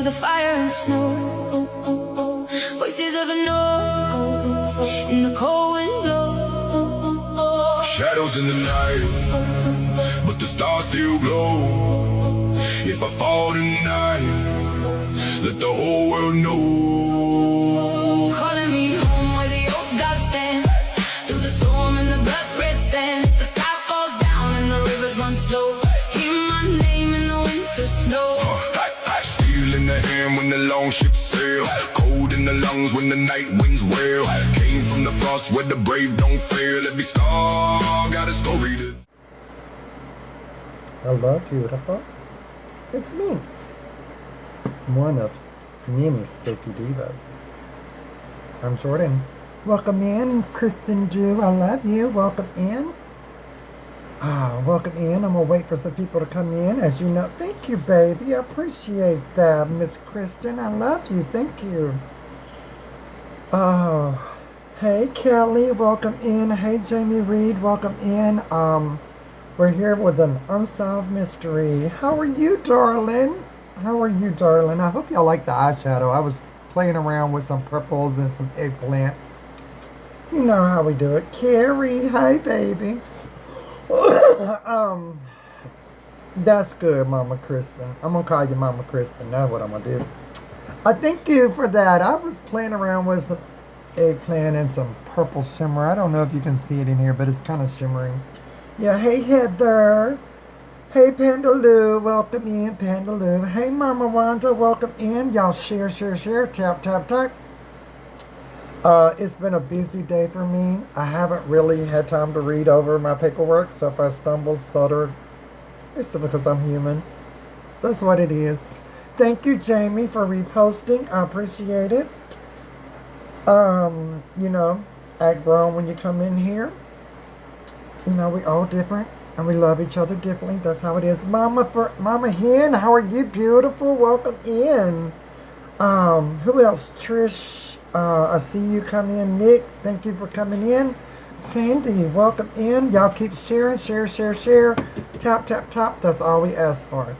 through the fire and snow. Voices of a north in the cold wind blow. Shadows in the night, but the stars still glow. If I fall tonight, let the whole world know. Calling me home where the old gods stand, through the storm and the blood red sand. The sky falls down and the rivers run slow. Hear my name in the winter snow. Steel in the hand when the long ships sail, cold in the lungs when the night winds wail. Came from the frost where the brave don't fail. Every star got a story to. Hello, beautiful. It's me, one of many spooky divas. I'm Jordan. Welcome in, Kristen Dew. I love you. Welcome in. Welcome in. I'm gonna wait for some people to come in. As you know, thank you, baby. I appreciate that, Miss Kristen. I love you. Thank you. Hey, Kelly. Welcome in. Hey, Jamie Reed. Welcome in. We're here with an unsolved mystery. How are you, darling? How are you, darling? I hope y'all like the eyeshadow. I was playing around with some purples and some eggplants. You know how we do it. Carrie, hey, baby. That's good, Mama Kristen. I'm gonna call you Mama Kristen. That's what I'm gonna do. I thank you for that. I was playing around with some eggplant and some purple shimmer. I don't know if you can see it in here, but it's kind of shimmering. Yeah, hey, Heather. Hey, Pandaloo. Welcome in, Pandaloo. Hey, Mama Wanda. Welcome in. Y'all share, share, share. Tap, tap, tap. It's been a busy day for me. I haven't really had time to read over my paperwork, so if I stumble, stutter, it's because I'm human. That's what it is. Thank you, Jamie, for reposting. I appreciate it. You know, act grown when you come in here. You know, we all different, and we love each other differently. That's how it is. Mama Hen, how are you, beautiful? Welcome in. Who else? Trish, I see you come in. Nick, thank you for coming in. Sandy, welcome in. Y'all keep sharing, share, share, share. Tap, tap, tap. That's all we ask for.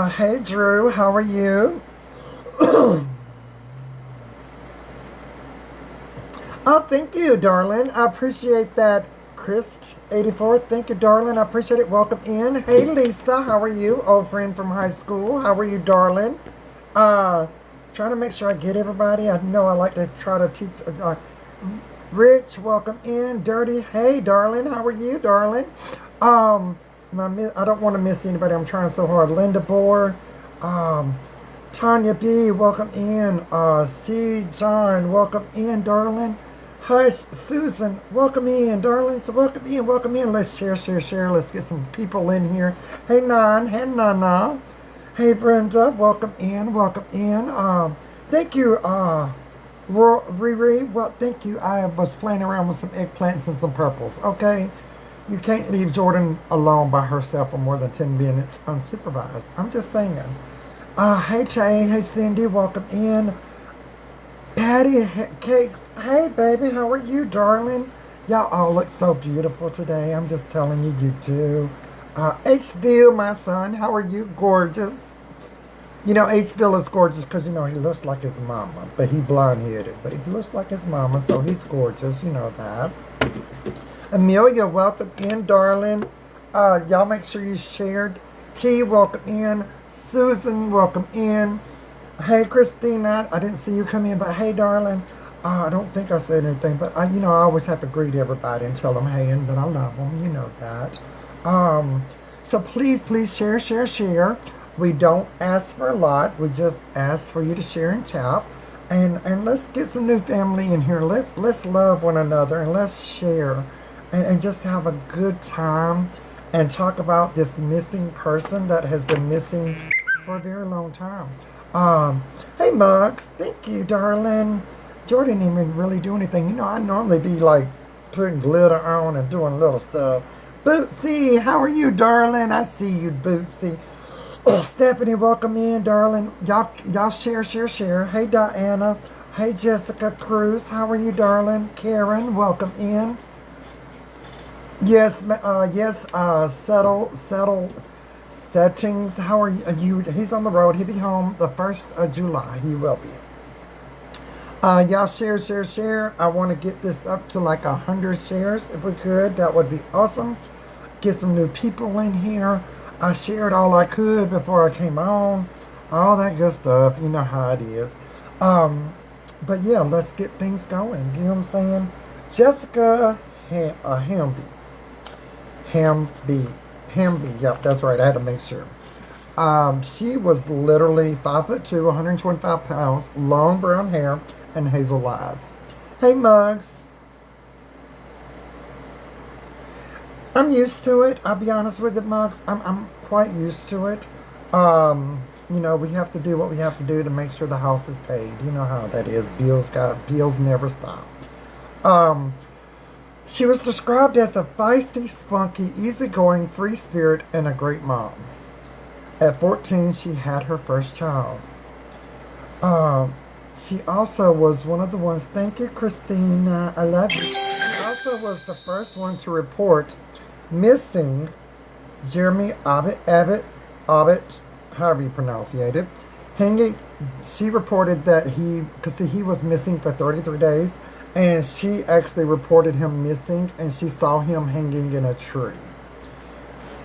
Hey, Drew, how are you? Oh, thank you, darling. I appreciate that. Chris, 84, thank you, darling. I appreciate it. Welcome in. Hey, Lisa, how are you? Old friend from high school. How are you, darling? Trying to make sure I get everybody. I know I like to try to teach. Rich, welcome in. Dirty, hey, darling. How are you, darling? I don't want to miss anybody. I'm trying so hard. Linda Bohr, Tanya B, welcome in. C. John, welcome in, darling. Hush, Susan, welcome in, darling. So welcome in. Let's share, share, share. Let's get some people in here. Hey, Nan, hey, Nana. Hey, Brenda, welcome in, welcome in. Thank you, Riri. Well, thank you. I was playing around with some eggplants and some purples, okay? You can't leave Jordan alone by herself for more than 10 minutes unsupervised. I'm just saying. Hey, Jay. Hey, Cindy, welcome in. Patty Cakes, hey baby, how are you, darling? Y'all all look so beautiful today. I'm just telling you, you do. H-Ville, my son, how are you? Gorgeous. You know, H-Ville is gorgeous because, you know, he looks like his mama, but he blonde-headed. But he looks like his mama, so he's gorgeous. You know that. Amelia, welcome in, darling. Y'all make sure you shared. T, welcome in. Susan, welcome in. Hey, Christina, I didn't see you come in, but hey, darling, I don't think I said anything, but I always have to greet everybody and tell them hey and that I love them. You know that. So please, please share, share, share. We don't ask for a lot. We just ask for you to share and tap, and let's get some new family in here. Let's love one another and let's share, and just have a good time and talk about this missing person that has been missing for a very long time. Hey, Mugs, thank you, darling. Jordan didn't even really do anything. You know, I normally be like putting glitter on and doing little stuff. Bootsy, how are you, darling? I see you, Bootsy. Stephanie, welcome in, darling. Y'all share, share, share. Hey, Diana. Hey, Jessica Cruz, how are you, darling? Karen, welcome in. Yes, settle. Settings, how are you? He's on the road. He'll be home the 1st of July. He will be. Y'all share. I want to get this up to like 100 shares if we could. That would be awesome. Get some new people in here. I shared all I could before I came on. All that good stuff. You know how it is. But yeah, let's get things going. You know what I'm saying? Jessica Hamby. Yep, that's right. I had to make sure. She was literally 5'2", 125 pounds, long brown hair, and hazel eyes. Hey, Mugs. I'm used to it. I'll be honest with you, Mugs. I'm quite used to it. You know, we have to do what we have to do to make sure the house is paid. You know how that is. Bills never stop. She was described as a feisty, spunky, easygoing, free spirit, and a great mom. At 14, she had her first child. She also was one of the ones, thank you, Christina, I love you. She also was the first one to report missing Jeremy Abbott, however you pronounce it, hanging. She reported that because he was missing for 33 days, and she actually reported him missing, and she saw him hanging in a tree.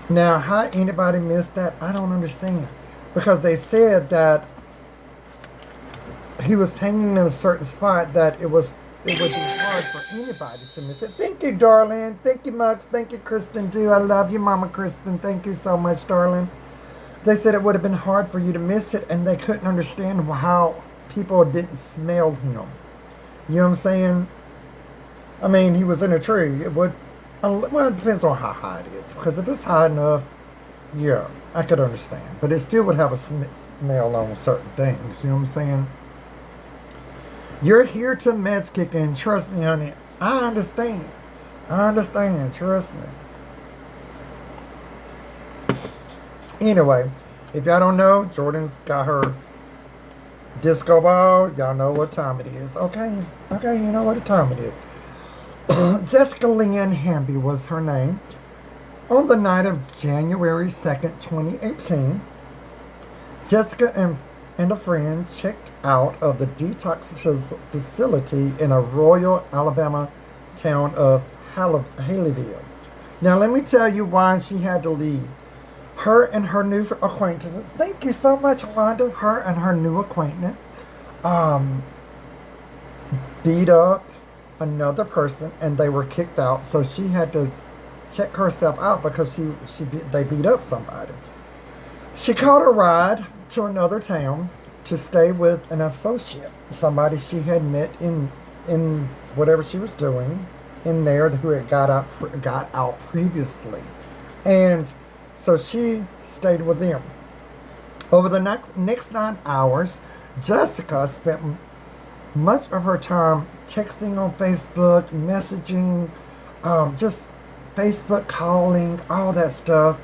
Now, how anybody missed that, I don't understand. Because they said that he was hanging in a certain spot that it would be hard for anybody to miss it. Thank you, darling. Thank you, Max. Thank you, Kristen, too. I love you, Mama Kristen. Thank you so much, darling. They said it would have been hard for you to miss it, and they couldn't understand how people didn't smell him. You know what I'm saying? I mean, he was in a tree. Well, it depends on how high it is. Because if it's high enough, yeah, I could understand. But it still would have a smell on certain things. You know what I'm saying? You're here to meds kick in. Trust me, honey. I understand. Trust me. Anyway, if y'all don't know, Jordan's got her disco ball. Y'all know what time it is. Okay, you know what time it is. Jessica Lynn Hamby was her name. On the night of January 2nd, 2018, Jessica and a friend checked out of the detox facility in a rural Alabama town of Haleyville. Now, let me tell you why she had to leave. Her and her new acquaintances, thank you so much, Wanda. Her and her new acquaintance beat up another person, and they were kicked out. So she had to check herself out because they beat up somebody. She caught a ride to another town to stay with an associate, somebody she had met in whatever she was doing in there, who had got out previously, and so she stayed with them. Over the next 9 hours, Jessica spent much of her time texting on Facebook, messaging, just Facebook calling, all that stuff.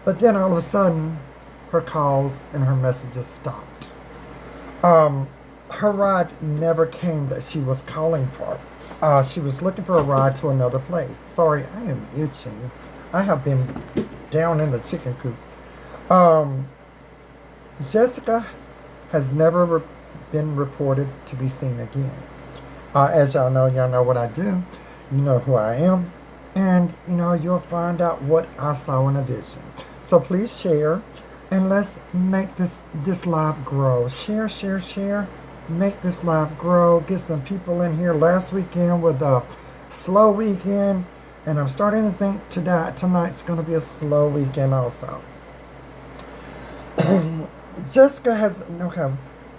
But then all of a sudden, her calls and her messages stopped. Her ride never came that she was calling for. She was looking for a ride to another place. Sorry, I am itching. I have been down in the chicken coop. Jessica has never been reported to be seen again. As y'all know what I do. You know who I am. And, you'll find out what I saw in a vision. So please share. And let's make this live grow. Share. Make this live grow. Get some people in here. Last weekend was a slow weekend. And I'm starting to think tonight's going to be a slow weekend also. Jessica has,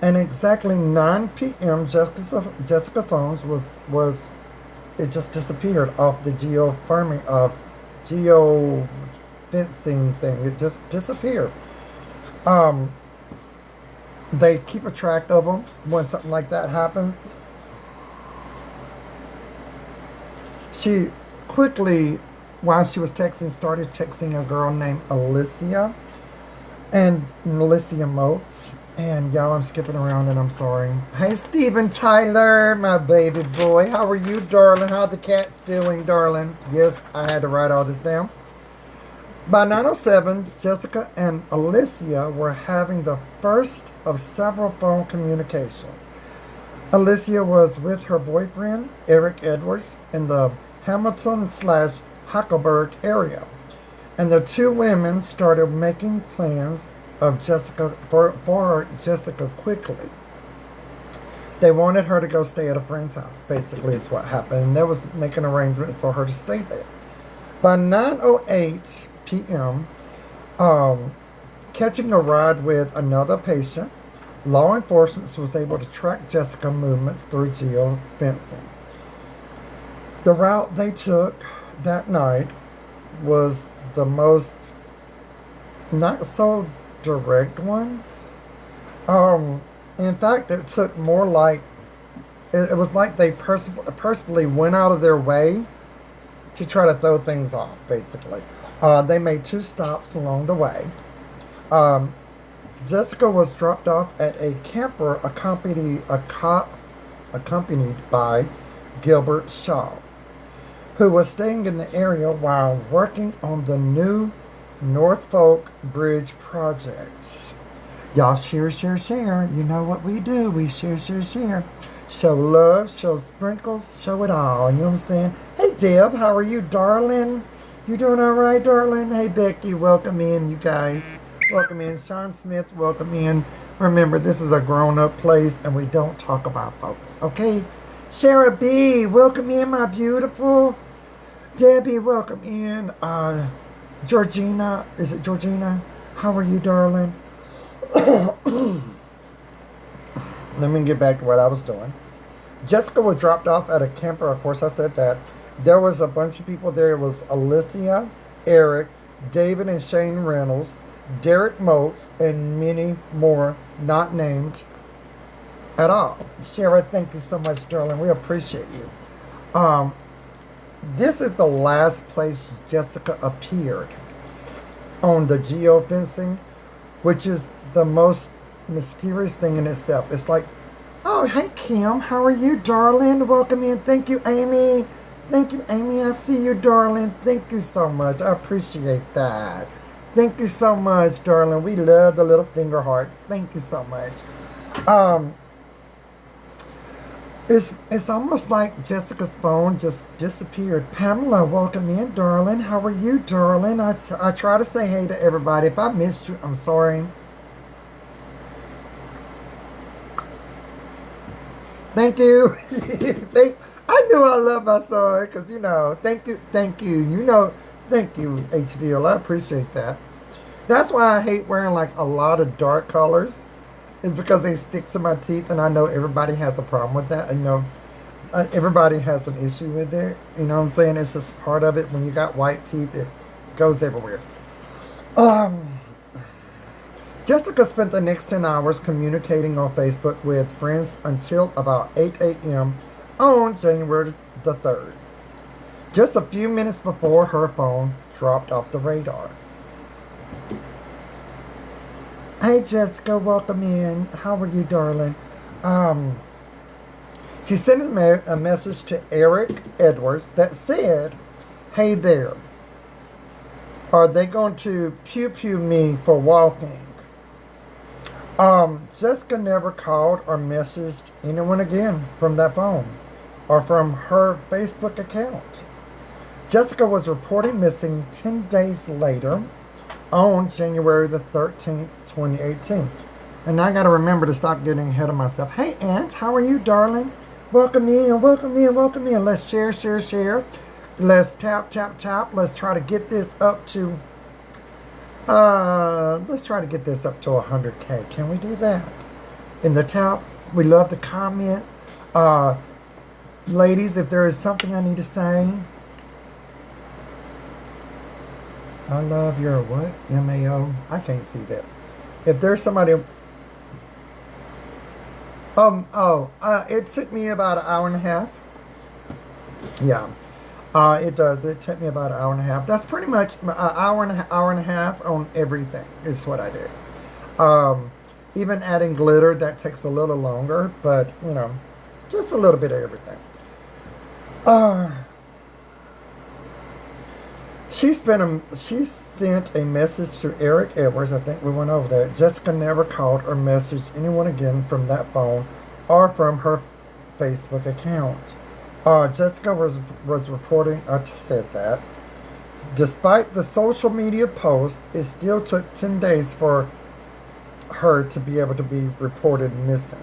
and exactly 9 p.m. Jessica's phone was it just disappeared off the geo fencing thing. It just disappeared. They keep a track of them when something like that happens. She quickly, while she was texting, started texting a girl named Alicia and Alicia Moats. And y'all, I'm skipping around and I'm sorry. Hey, Steven Tyler, my baby boy. How are you, darling? How the cats doing, darling? Yes, I had to write all this down. By 9:07, Jessica and Alicia were having the first of several phone communications. Alicia was with her boyfriend, Eric Edwards, in the Hamilton/Huckleberg area, and the two women started making plans of Jessica for Jessica quickly. They wanted her to go stay at a friend's house, basically is what happened, and they was making arrangements for her to stay there. By 9:08 p.m., catching a ride with another patient, law enforcement was able to track Jessica's movements through geofencing. The route they took that night was the most not so direct one. In fact, it took more like, it was like they purposefully went out of their way to try to throw things off, basically. They made 2 stops along the way. Jessica was dropped off at a camper accompanied by Gilbert Shaw, who was staying in the area while working on the new Norfolk Bridge project. Y'all share, share, share. You know what we do. We share, share, share. Show love, show sprinkles, show it all. You know what I'm saying? Hey, Deb, how are you, darling? You doing all right, darling? Hey, Becky, welcome in, you guys. Welcome in. Sean Smith, welcome in. Remember, this is a grown-up place, and we don't talk about folks, okay? Sarah B., welcome in, my beautiful. Debbie, welcome in. Georgina, is it Georgina? How are you, darling? Let me get back to what I was doing. Jessica was dropped off at a camper. Of course, I said that. There was a bunch of people there. It was Alicia, Eric, David and Shane Reynolds, Derek Moats, and many more not named at all. Shara, thank you so much, darling. We appreciate you. This is the last place Jessica appeared on the geofencing, which is the most mysterious thing in itself. It's like, oh, hey, Kim, how are you, darling? Welcome in. Thank you, Amy. Thank you, Amy. I see you, darling. Thank you so much. I appreciate that. Thank you so much, darling. We love the little finger hearts. Thank you so much. It's almost like Jessica's phone just disappeared. Pamela, welcome in, darling. How are you, darling? I try to say hey to everybody. If I missed you, I'm sorry. Thank you. I knew I love my son because, you know, thank you. You know, thank you, HVL. I appreciate that. That's why I hate wearing like a lot of dark colors. It's because they stick to my teeth, and I know everybody has a problem with that. You know, everybody has an issue with it. You know what I'm saying? It's just part of it. When you got white teeth, it goes everywhere. Jessica spent the next 10 hours communicating on Facebook with friends until about 8 a.m. on January the 3rd. Just a few minutes before her phone dropped off the radar. Hey, Jessica, welcome in. How are you, darling? She sent a message to Eric Edwards that said, hey there, are they going to pew-pew me for walking? Jessica never called or messaged anyone again from that phone or from her Facebook account. Jessica was reported missing 10 days later on January the 13th, 2018. And I got to remember to stop getting ahead of myself. Hey, Aunt, how are you, darling? Welcome in, welcome in, welcome in. Let's share, share, share. Let's tap, tap, tap. Let's try to get this up to, let's try to get this up to 100K. Can we do that? In the taps, we love the comments. Ladies, if there is something I need to say, I love your what? M-A-O? I can't see that. If there's somebody... it took me about an hour and a half. Yeah. It does. It took me about an hour and a half. That's pretty much an hour and a half on everything is what I did. Even adding glitter, that takes a little longer. But, you know, just a little bit of everything. She sent a message to Eric Edwards. I think we went over that. Jessica never called or messaged anyone again from that phone or from her Facebook account. Jessica was reporting. I said that. Despite the social media post, it still took 10 days for her to be able to be reported missing.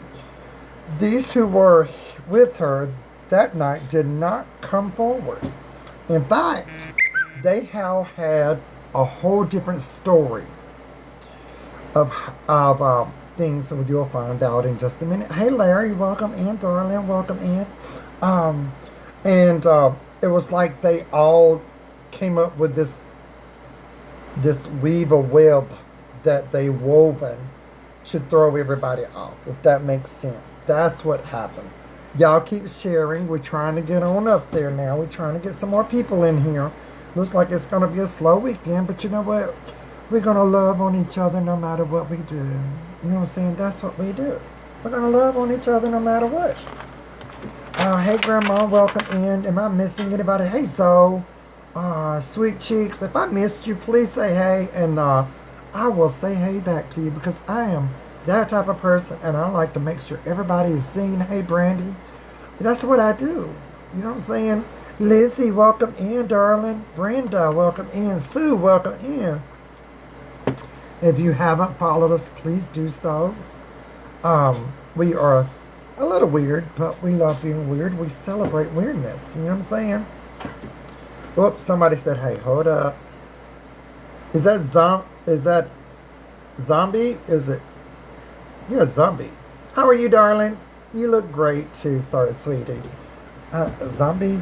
These who were with her that night did not come forward. In fact, they have had a whole different story of things that you'll find out in just a minute. Hey, Larry, welcome in. Darling, welcome in. It was like they all came up with this weave of web that they woven to throw everybody off, if that makes sense. That's what happens. Y'all keep sharing. We're trying to get on up there now. We're trying to get some more people in here. Looks like it's going to be a slow weekend, but you know what? We're going to love on each other no matter what we do. You know what I'm saying? That's what we do. We're going to love on each other no matter what. Hey, Grandma, welcome in. Am I missing anybody? Hey, Zoe. Sweet Cheeks. If I missed you, please say hey, and I will say hey back to you, because I am that type of person, and I like to make sure everybody is seen. Hey, Brandy. That's what I do. You know what I'm saying? Lizzie, welcome in, darling. Brenda, welcome in. Sue, welcome in. If you haven't followed us, please do so. We are a little weird, but we love being weird. We celebrate weirdness. You know what I'm saying? Oops, somebody said, hey, hold up. Is that zombie? Is it? Yeah, zombie. How are you, darling? You look great, too. Sorry, sweetie. Zombie?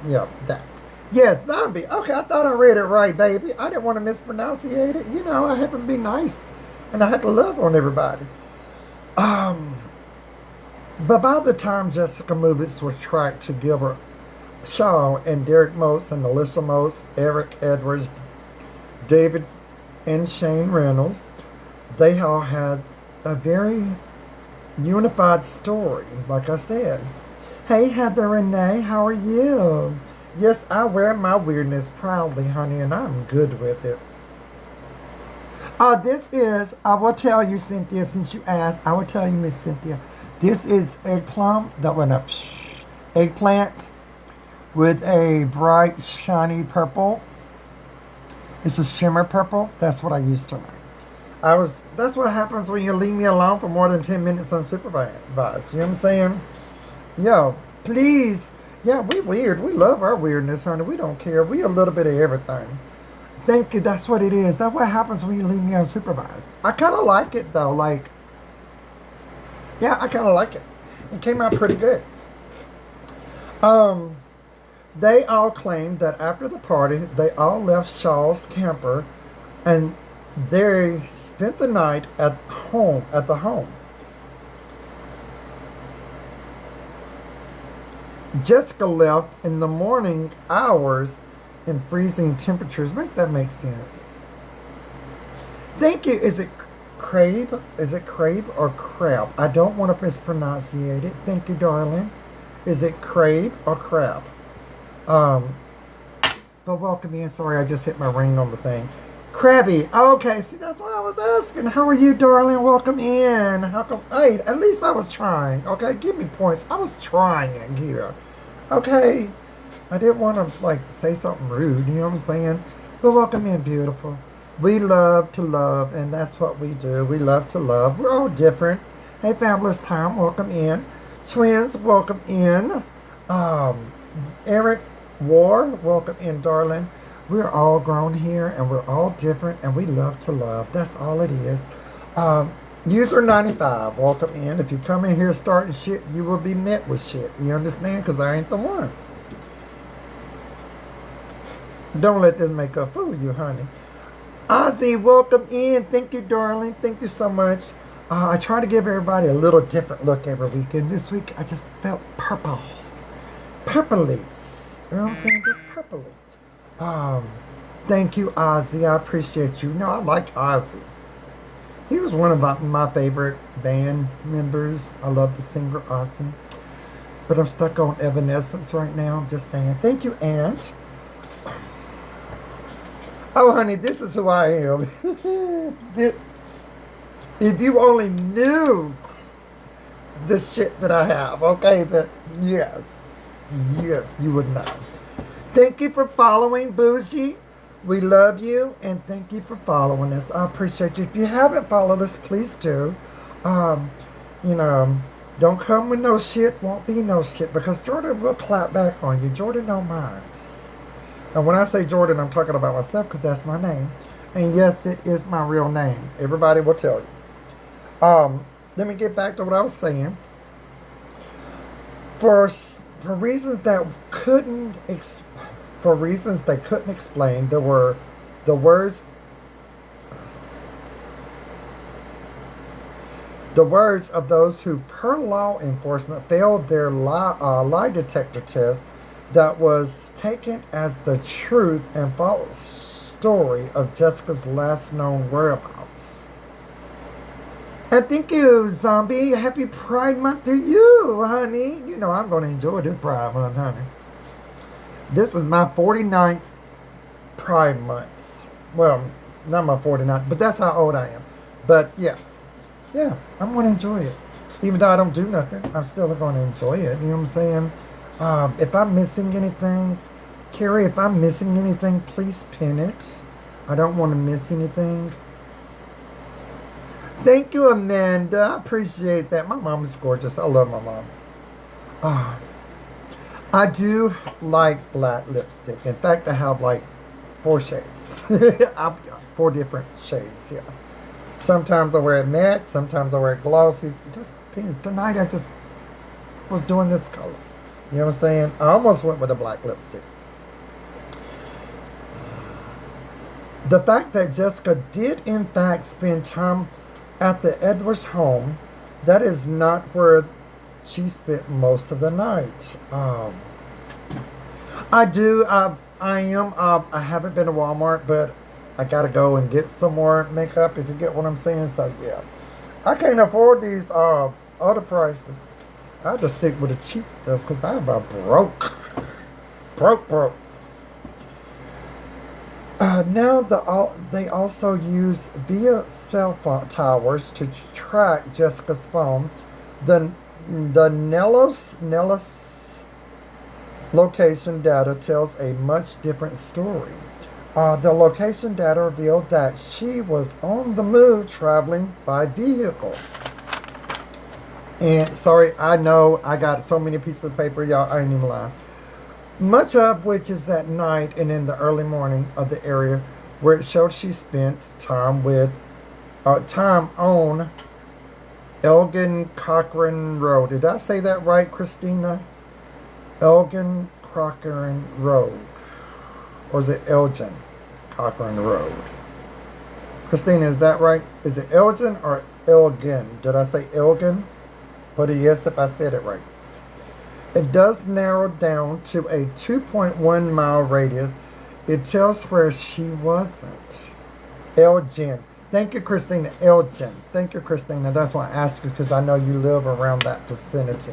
Yeah, that. Yes, zombie. Okay, I thought I read it right, baby. I didn't want to mispronunciate it. You know, I had to be nice. And I had to love on everybody. But by the time Jessica Movies was tracked to Gilbert Shaw and Derek Motes and Alyssa Motes, Eric Edwards, David and Shane Reynolds, they all had a very unified story, like I said. Hey, Heather Renee, how are you? Yes, I wear my weirdness proudly, honey, and I'm good with it. This is, I will tell you, Cynthia, since you asked, I will tell you, Miss Cynthia, this is eggplant that went up. Eggplant with a bright, shiny purple. It's a shimmer purple. That's what I used tonight. That's what happens when you leave me alone for more than 10 minutes unsupervised. You know what I'm saying? Yo, please. Yeah, we weird. We love our weirdness, honey. We don't care. We a little bit of everything. Thank you. That's what it is. That's what happens when you leave me unsupervised. I kind of like it, though. Like, yeah, I kind of like it. It came out pretty good. They all claimed that after the party, they all left Shaw's camper and they spent the night at the home. Jessica left in the morning hours in freezing temperatures. Make that make sense. Thank you. Is it crab? Is it crab or crab? I don't want to mispronunciate it. Thank you, darling. Is it crab or crab? But welcome in. Sorry, I just hit my ring on the thing. Crabby. Okay, see, that's what I was asking. How are you, darling? Welcome in. How come? Hey, at least I was trying. Okay, give me points. I was trying here. Okay. I didn't want to, like, say something rude. You know what I'm saying? But welcome in, beautiful. We love to love, and that's what we do. We love to love. We're all different. Hey, Fabulous Tom, welcome in. Twins, welcome in. Eric War, welcome in, darling. We're all grown here, and we're all different, and we love to love. That's all it is. User 95, welcome in. If you come in here starting shit, you will be met with shit. You understand? Because I ain't the one. Don't let this make a fool of you, honey. Ozzy, welcome in. Thank you, darling. Thank you so much. I try to give everybody a little different look every week, and this week I just felt purple. Purpley. You know what I'm saying? Just purpley. Thank you, Ozzy. I appreciate you. No, I like Ozzy. He was one of my favorite band members. I love the singer Ozzy. But I'm stuck on Evanescence right now. I'm just saying. Thank you, Aunt. Oh, honey, this is who I am. If you only knew the shit that I have, okay, but yes, you would know. Thank you for following, Bougie. We love you, and thank you for following us. I appreciate you. If you haven't followed us, please do. You know, don't come with no shit, won't be no shit, because Jordan will clap back on you. Jordan don't mind. And when I say Jordan, I'm talking about myself, because that's my name. And yes, it is my real name. Everybody will tell you. Let me get back to what I was saying. For reasons that couldn't for reasons they couldn't explain, there were the words of those who, per law enforcement, failed their lie detector test that was taken as the truth and false story of Jessica's last known whereabouts. And thank you, Zombie. Happy Pride Month to you, honey. You know I'm going to enjoy this Pride Month, honey. This is my 49th Pride Month. Well, not my 49th, but that's how old I am. But, yeah, I'm going to enjoy it. Even though I don't do nothing, I'm still going to enjoy it. You know what I'm saying? If I'm missing anything, Carrie, if I'm missing anything, please pin it. I don't want to miss anything. Thank you, Amanda. I appreciate that. My mom is gorgeous. I love my mom. I do like black lipstick. In fact, I have like 4 shades. I've got 4 different shades, yeah. Sometimes I wear it matte. Sometimes I wear it glossy. It just depends. Tonight I just was doing this color. You know what I'm saying? I almost went with a black lipstick. The fact that Jessica did in fact spend time at the Edwards home, that is not where she spent most of the night. I haven't been to Walmart, but I gotta go and get some more makeup, if you get what I'm saying. So yeah, I can't afford these other prices. I had to stick with the cheap stuff because I'm about broke. Now they also use via cell phone towers to track Jessica's phone. The Nellis location data tells a much different story. The location data revealed that she was on the move traveling by vehicle. And sorry, I know I got so many pieces of paper, y'all, I ain't even lying. Much of which is at night and in the early morning of the area where it showed she spent time on Elgin Cochran Road. Did I say that right, Christina? Elgin Cochran Road. Or is it Elgin Cochran Road? Christina, is that right? Is it Elgin or Elgin? Did I say Elgin? Put a yes if I said it right. It does narrow down to a 2.1 mile radius. It tells where she wasn't. Elgin. Thank you, Christina. Elgin. Thank you, Christina. That's why I asked you, because I know you live around that vicinity.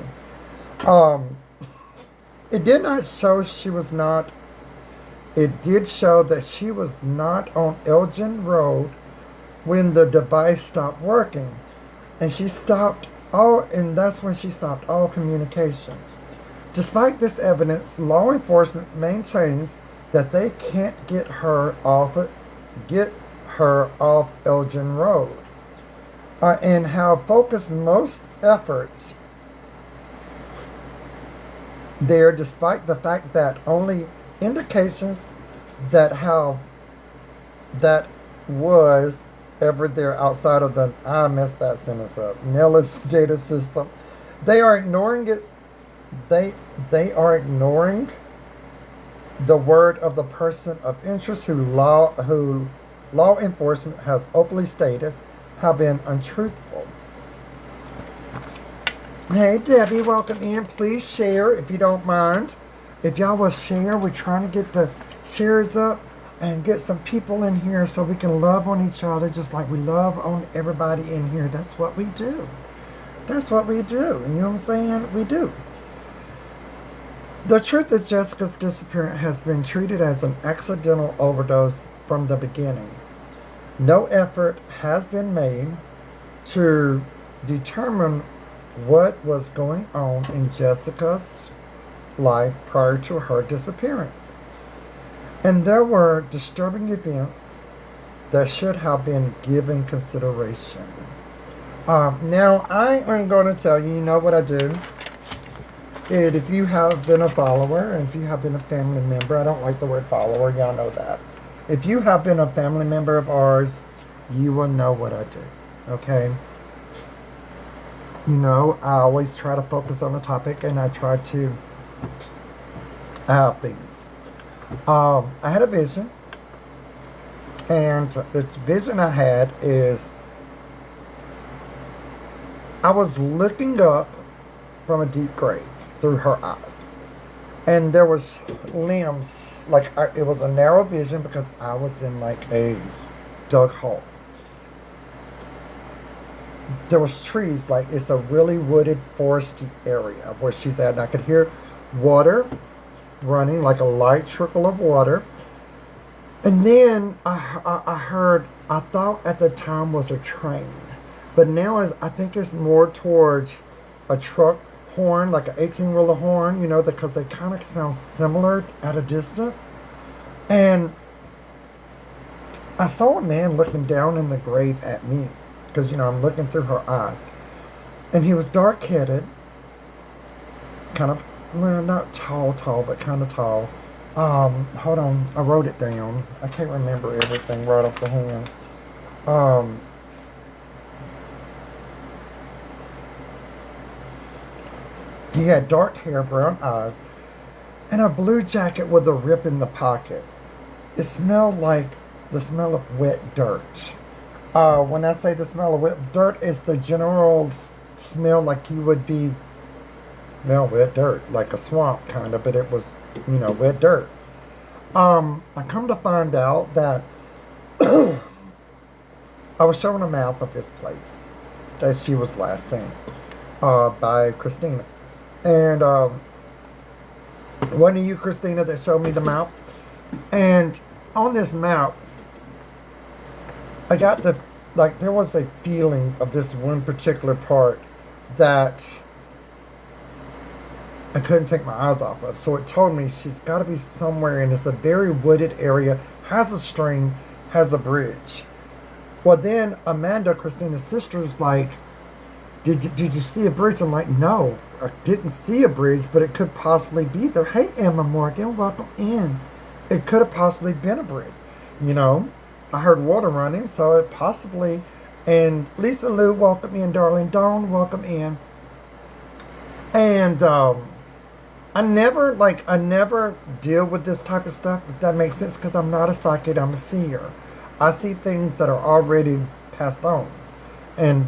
It did not show she was not. It did show that she was not on Elgin Road when the device stopped working, and that's when she stopped all communications. Despite this evidence, law enforcement maintains that they can't get her off Elgin Road, and have focused most efforts there, despite the fact that only indications that was ever there outside of the I messed that sentence up Nellis data system. They are ignoring it. They are ignoring the word of the person of interest who law enforcement has openly stated have been untruthful. Hey Debbie, welcome in. Please share if you don't mind. If y'all will share, we're trying to get the shares up and get some people in here so we can love on each other just like we love on everybody in here. That's what we do. That's what we do. You know what I'm saying? We do. The truth is Jessica's disappearance has been treated as an accidental overdose from the beginning. No effort has been made to determine what was going on in Jessica's life prior to her disappearance. And there were disturbing events that should have been given consideration. Now, I am going to tell you, you know what I do? And if you have been a follower, and if you have been a family member, I don't like the word follower, y'all know that. If you have been a family member of ours, you will know what I do, okay? You know, I always try to focus on the topic, and I try to have things. I had a vision, and the vision I had is I was looking up from a deep grave through her eyes, and there was limbs, like it was a narrow vision because I was in like a dug hole. There was trees, like it's a really wooded foresty area where she's at, and I could hear water running, like a light trickle of water. And then I heard, I thought at the time was a train, but now I think it's more towards a truck horn, like an 18-wheeler horn, you know, because they kind of sound similar at a distance. And I saw a man looking down in the grave at me, because, you know, I'm looking through her eyes. And he was dark-headed, kind of, well, not tall, but kind of tall. Hold on, I wrote it down. I can't remember everything right off the hand. He had dark hair, brown eyes, and a blue jacket with a rip in the pocket. It smelled like the smell of wet dirt. When I say the smell of wet dirt, it's the general smell like you would be, well, wet dirt, like a swamp kind of, but it was, you know, wet dirt. I come to find out that I was shown a map of this place that she was last seen by Christina. And wasn't it you, Christina, that showed me the map? And on this map, I got the, like, there was a feeling of this one particular part that I couldn't take my eyes off of. So it told me she's got to be somewhere, and it's a very wooded area, has a stream, has a bridge. Well, then Amanda, Christina's sister, is like, did you see a bridge? I'm like, no, I didn't see a bridge, but it could possibly be there. Hey, Emma Morgan, welcome in. It could have possibly been a bridge. You know, I heard water running, so it possibly. And Lisa Lou, welcome in, darling. Dawn, welcome in. And I never deal with this type of stuff, if that makes sense, because I'm not a psychic, I'm a seer. I see things that are already passed on. And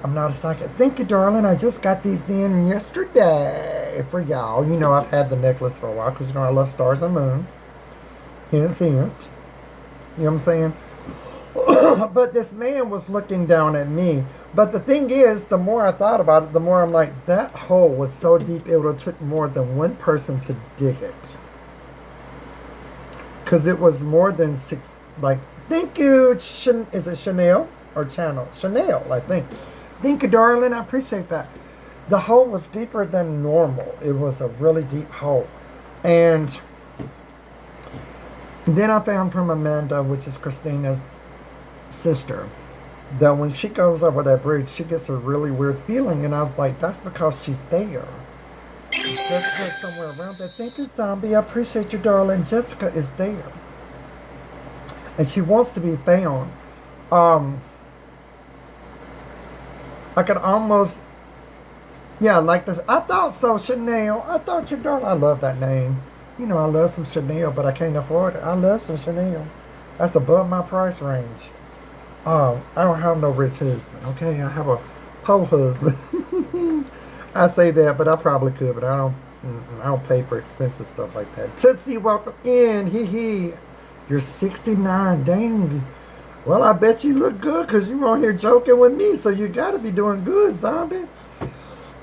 I'm not a psychic. Thank you, darling. I just got these in yesterday for y'all. You know, I've had the necklace for a while because, you know, I love stars and moons. Hint, hint. You know what I'm saying? But this man was looking down at me. But the thing is, the more I thought about it, the more I'm like, that hole was so deep, it would have took more than one person to dig it. Because it was more than 6, like, thank you, is it Chanel or Channel? Chanel, I think. Thank you, darling. I appreciate that. The hole was deeper than normal. It was a really deep hole. And then I found from Amanda, which is Christina's sister, that when she goes over that bridge, she gets a really weird feeling. And I was like, that's because she's there. Jessica's somewhere around there. Thank you, Zombie. I appreciate you, darling. Jessica is there. And she wants to be found. I could almost, yeah, like this. I thought so, Chanel. I thought you, darling. I love that name. You know, I love some Chanel, but I can't afford it. I love some Chanel. That's above my price range. I don't have no rich husband, okay? I have a poor husband. I say that, but I probably could, but I don't pay for expensive stuff like that. Tootsie, welcome in. Hee. You're 69. Dang. Well, I bet you look good because you on here joking with me, so you got to be doing good, Zombie.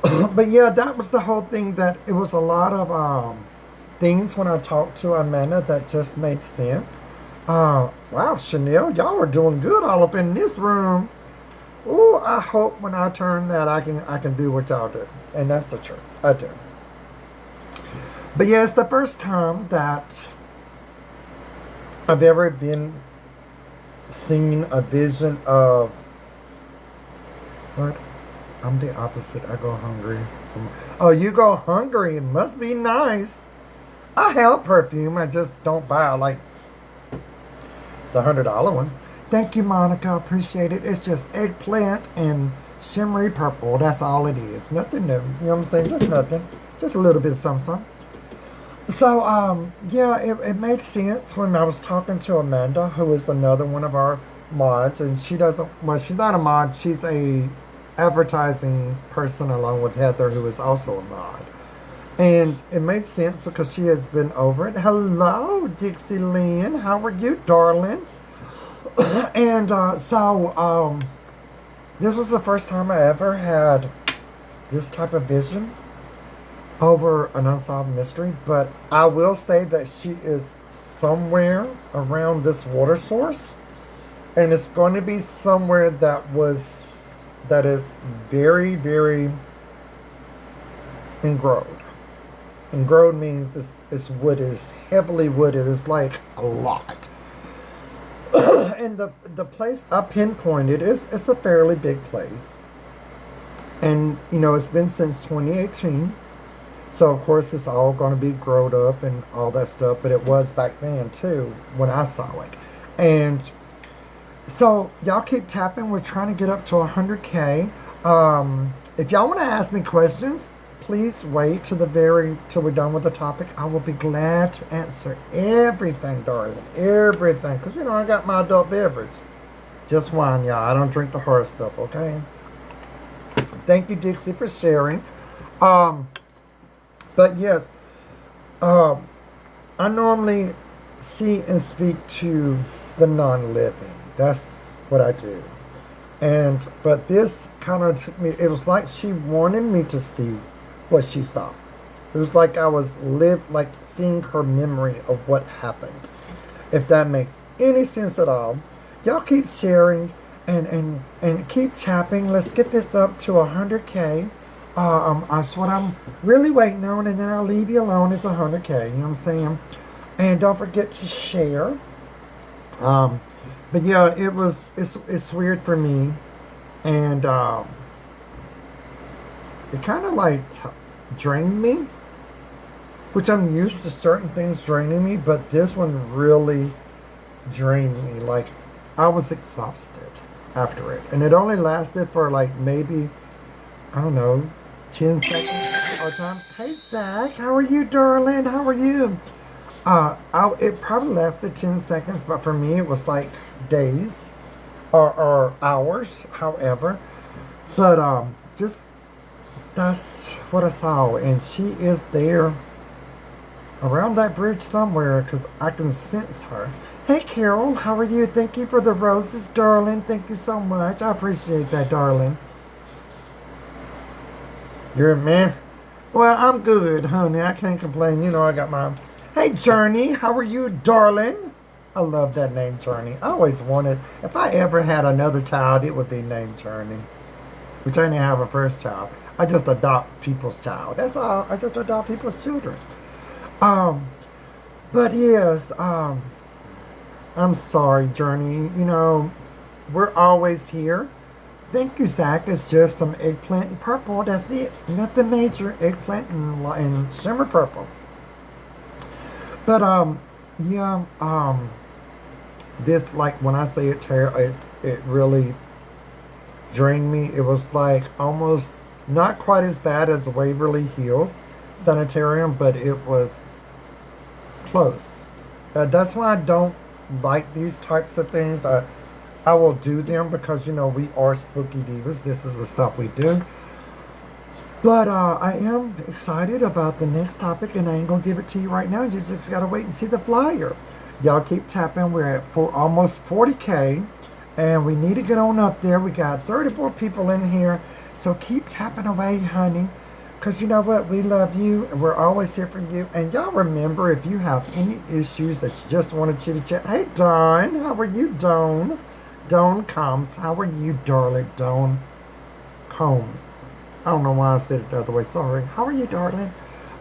But yeah, that was the whole thing, that it was a lot of things when I talked to Amanda that just made sense. Wow, Chanel, y'all are doing good all up in this room. Ooh, I hope when I turn that I can do what y'all do. And that's the truth. I do. But yeah, it's the first time that I've ever been seeing a vision of what? I'm the opposite. I go hungry. Oh, you go hungry. It must be nice. I have perfume. I just don't buy like the $100 ones. Thank you, Monica. Appreciate it. It's just eggplant and shimmery purple. That's all it is. Nothing new. You know what I'm saying? Just nothing. Just a little bit of something. So, yeah, it made sense when I was talking to Amanda, who is another one of our mods, and she doesn't, well, she's not a mod, she's a advertising person along with Heather, who is also a mod. And it made sense because she has been over it. Hello, Dixie Lynn. How are you, darling? And so this was the first time I ever had this type of vision over an unsolved mystery, but I will say that she is somewhere around this water source, and it's going to be somewhere that is very, very engrowed. Engrowed means this wood is heavily wooded. It's like a lot. And the place I pinpointed it's a fairly big place, and you know it's been since 2018. So, of course, it's all going to be growed up and all that stuff. But it was back then, too, when I saw it. And so, y'all keep tapping. We're trying to get up to 100K. If y'all want to ask me questions, please wait till we're done with the topic. I will be glad to answer everything, darling. Everything. Because, you know, I got my adult beverage. Just wine, y'all. I don't drink the hard stuff, okay? Thank you, Dixie, for sharing. But yes, I normally see and speak to the non-living. That's what I do. But this kind of took me, it was like she wanted me to see what she saw. It was like I was seeing her memory of what happened. If that makes any sense at all. Y'all keep sharing and keep tapping. Let's get this up to 100K. That's what I'm really waiting on, and then I'll leave you alone. It's 100K, you know what I'm saying? And don't forget to share. But yeah, it's weird for me, and it kind of like drained me, which I'm used to certain things draining me, but this one really drained me. Like I was exhausted after it, and it only lasted for like maybe, I don't know, 10 seconds or time. Hey Zach, how are you, darling? How are you? It probably lasted 10 seconds, but for me it was like days or hours, however. But just that's what I saw, and she is there around that bridge somewhere because I can sense her. Hey Carol, how are you? Thank you for the roses, darling. Thank you so much. I appreciate that, darling. You're a man. Well, I'm good, honey. I can't complain. You know, I got my... Hey, Journey. How are you, darling? I love that name, Journey. I always wanted... If I ever had another child, it would be named Journey. Which I didn't have a first child. I just adopt people's child. That's all. I just adopt people's children. But yes, I'm sorry, Journey. You know, we're always here. Thank you, Zach. It's just some eggplant and purple. That's it. Nothing major. Eggplant and shimmer purple. But, yeah, this, like, when I say it really drained me. It was, like, almost not quite as bad as Waverly Hills Sanitarium, but it was close. That's why I don't like these types of things. I will do them because, you know, we are Spooky Divas. This is the stuff we do. But I am excited about the next topic, and I ain't going to give it to you right now. You just got to wait and see the flyer. Y'all keep tapping. We're at almost 40K, and we need to get on up there. We got 34 people in here, so keep tapping away, honey. Because you know what? We love you, and we're always here for you. And y'all remember, if you have any issues that you just want to chitty chat, hey, Dawn, how are you, Dawn? Dawn Combs, how are you, darling? Dawn Combs. I don't know why I said it the other way. Sorry. How are you, darling?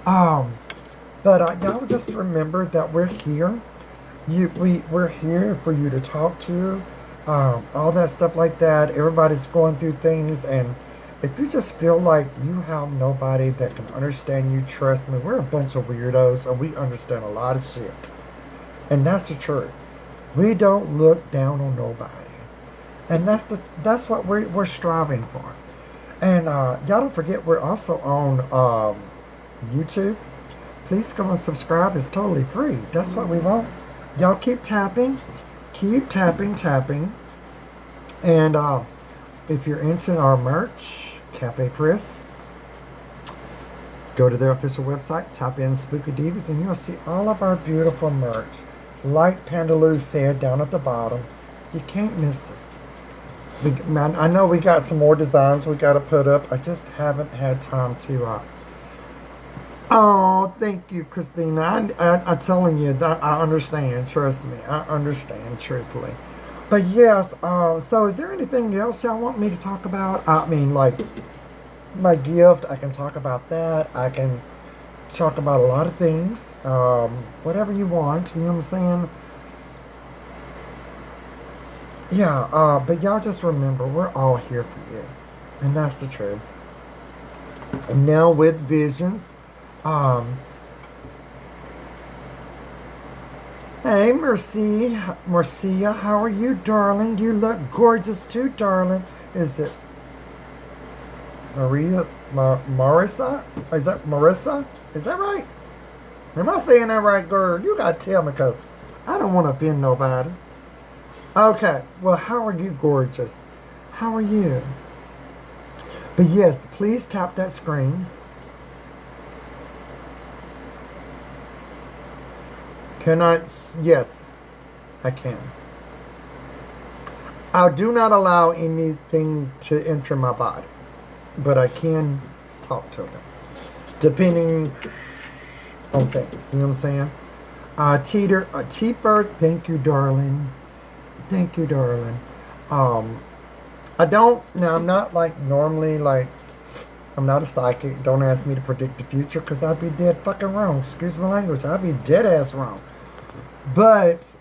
But y'all just remember that we're here. We're here for you to talk to. All that stuff like that. Everybody's going through things, and if you just feel like you have nobody that can understand you, trust me, we're a bunch of weirdos, and we understand a lot of shit. And that's the truth. We don't look down on nobody. And that's what we're striving for. And y'all don't forget, we're also on YouTube. Please go and subscribe. It's totally free. That's what we want. Y'all keep tapping. Keep tapping. And if you're into our merch, Cafe Press, go to their official website, type in Spooky Divas, and you'll see all of our beautiful merch. Like Pandaloo said down at the bottom, you can't miss us. I know we got some more designs we got to put up. I just haven't had time to. Oh, thank you, Christina. I'm telling you, I understand. Trust me, I understand, truthfully. But yes, so is there anything else y'all want me to talk about? I mean, like my gift, I can talk about that. I can talk about a lot of things. Whatever you want, you know what I'm saying? Yeah, but y'all just remember, we're all here for you. And that's the truth. And now with Visions, hey, Marcia, how are you, darling? You look gorgeous too, darling. Is it Marissa? Is that Marissa? Is that right? Am I saying that right, girl? You gotta tell me, because I don't want to offend nobody. Okay, well, how are you, gorgeous? How are you? But yes, please tap that screen. Can I? Yes, I can. I do not allow anything to enter my body, but I can talk to them, depending on things. You know what I'm saying? Teeper, thank you, darling. Thank you, darling. I don't, now I'm not like normally like, I'm not a psychic. Don't ask me to predict the future, because I'd be dead fucking wrong. Excuse my language. I'd be dead ass wrong. But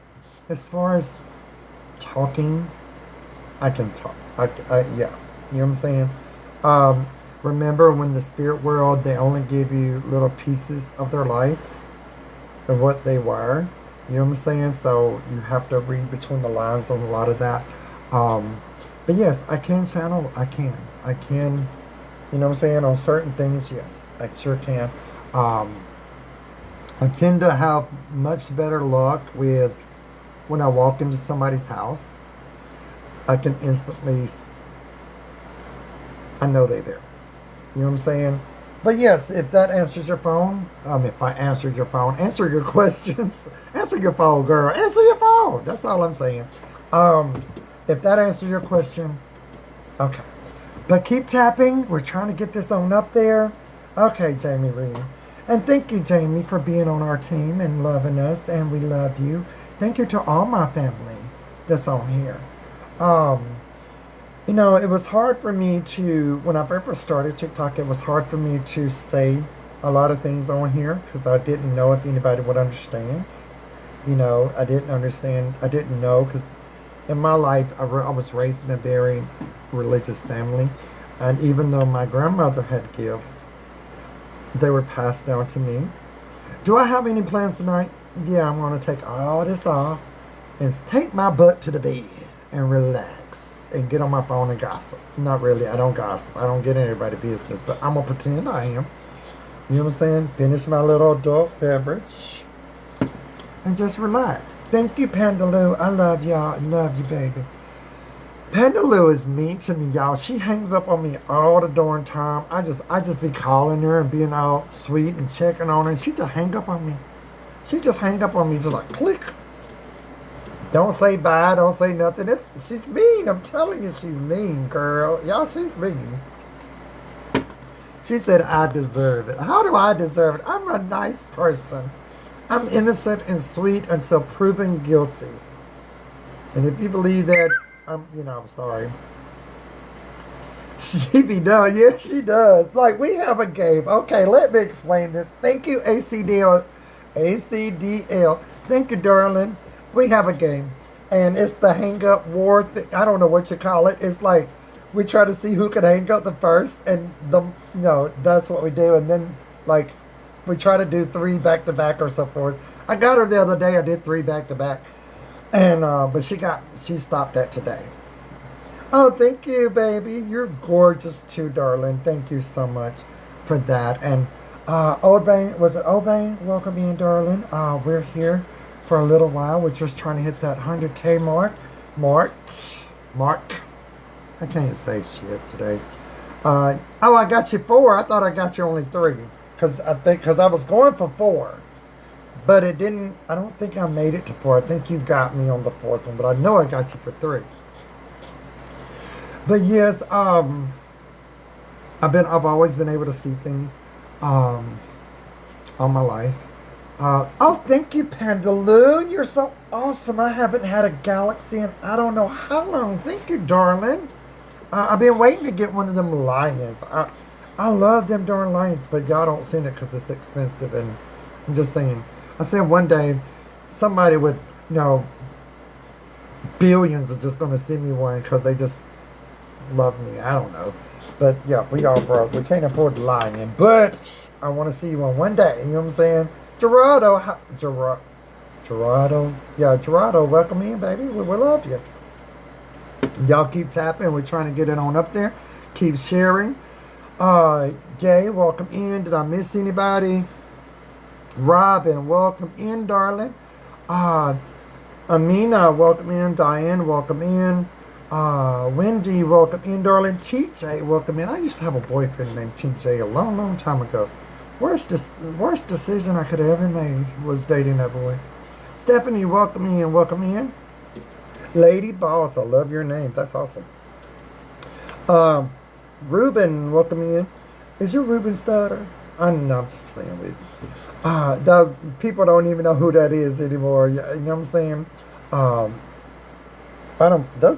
as far as talking, I can talk. Yeah. You know what I'm saying? Remember, when the spirit world, they only give you little pieces of their life and what they were. You know what I'm saying? So you have to read between the lines on a lot of that. But yes, I can channel. I can. You know what I'm saying? On certain things, yes, I sure can. I tend to have much better luck with when I walk into somebody's house. I can instantly, I know they're there. You know what I'm saying? But yes, if that answers your phone, if I answered your phone, answer your questions. Answer your phone, girl. Answer your phone. That's all I'm saying. If that answers your question, okay. But keep tapping. We're trying to get this on up there. Okay, Jamie Reed. And thank you, Jamie, for being on our team and loving us. And we love you. Thank you to all my family that's on here. You know, it was hard for me to, when I first started TikTok, it was hard for me to say a lot of things on here, because I didn't know if anybody would understand. You know, I didn't know, because in my life, I was raised in a very religious family. And even though my grandmother had gifts, they were passed down to me. Do I have any plans tonight? Yeah, I'm going to take all this off and take my butt to the bed and relax and get on my phone and gossip. Not really. I don't gossip. I don't get in anybody's business, but I'm going to pretend I am. You know what I'm saying? Finish my little adult beverage and just relax. Thank you, Pandaloo. I love y'all. I love you, baby. Pandaloo is mean to me, y'all. She hangs up on me all the darn time. I just be calling her and being all sweet and checking on her, and she just hang up on me. She just hang up on me, just like click. Don't say bye. Don't say nothing. She's mean. I'm telling you, she's mean, girl. Y'all, she's mean. She said, I deserve it. How do I deserve it? I'm a nice person. I'm innocent and sweet until proven guilty. And if you believe that, I'm sorry. She be done. Yes, she does. Like, we have a game. Okay, let me explain this. Thank you, ACDL. ACDL. Thank you, darling. We have a game. And it's the hang-up war thing. I don't know what you call it. It's like we try to see who can hang up the first. And, that's what we do. And then, like, we try to do 3 back-to-back or so forth. I got her the other day. I did 3 back-to-back. And, but she stopped that today. Oh, thank you, baby. You're gorgeous too, darling. Thank you so much for that. And Obang, was it Obang? Welcome in, darling. We're here for a little while. We're just trying to hit that 100K mark. Mark. I can't say shit today. I got you 4. I thought I got you only 3. Because I was going for 4. But it didn't, I don't think I made it to 4. I think you got me on the 4th one. But I know I got you for 3. But yes, I've always been able to see things all my life. Oh, thank you, Pandaloo. You're so awesome. I haven't had a galaxy in I don't know how long. Thank you, darling. I've been waiting to get one of them lions. I love them darn lions, but y'all don't see it because it's expensive. And I'm just saying. I said one day somebody with, billions are just going to send me one because they just love me. I don't know. But yeah, we all broke. We can't afford the lion. But I want to see you one day. You know what I'm saying? Gerardo. Yeah, Gerardo, welcome in, baby. We love you. Y'all keep tapping. We're trying to get it on up there. Keep sharing. Gay, welcome in. Did I miss anybody? Robin, welcome in, darling. Amina, welcome in. Diane, welcome in. Wendy, welcome in, darling. TJ, welcome in. I used to have a boyfriend named TJ a long, long time ago. Worst decision I could have ever made was dating that boy. Stephanie, welcome in, welcome in. Lady Boss, I love your name. That's awesome. Ruben, welcome in. Is your Ruben Stutter? I'm just playing with you. People don't even know who that is anymore. You know what I'm saying?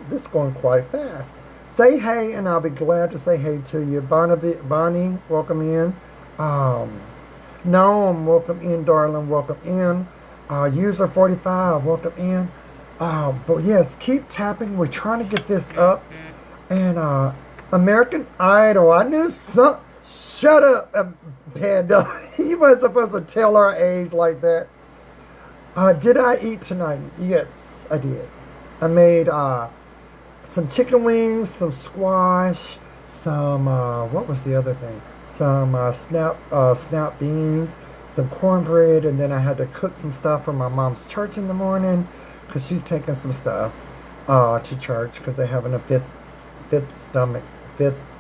This is going quite fast. Say hey, and I'll be glad to say hey to you. Bonnie, welcome in. Noam, welcome in, darling. Welcome in. User 45, welcome in. But yes, keep tapping. We're trying to get this up. And American Idol. I knew some. Shut up, Panda. You weren't supposed to tell our age like that. Did I eat tonight? Yes, I did. I made some chicken wings, some squash, some, what was the other thing? Some snap beans, some cornbread, and then I had to cook some stuff for my mom's church in the morning because she's taking some stuff to church because they're having a fifth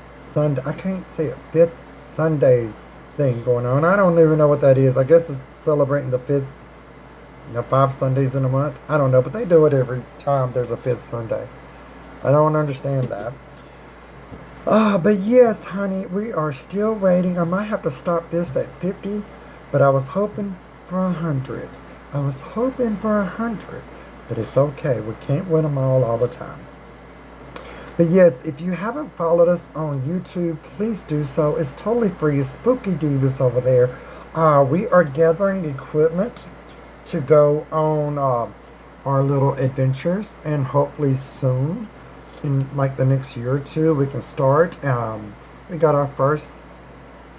Sunday, I can't say it, 5th Sunday thing going on. I don't even know what that is. I guess it's celebrating the 5 Sundays in a month. I don't know, but they do it every time there's a 5th Sunday. I don't understand that. But yes, honey, we are still waiting. I might have to stop this at 50, but I was hoping for 100. But it's okay. We can't win them all the time. But yes, if you haven't followed us on YouTube, please do so. It's totally free. It's Spooky Divas over there. We are gathering equipment to go on our little adventures, and hopefully soon, in like the next year or 2, we can start. We got our first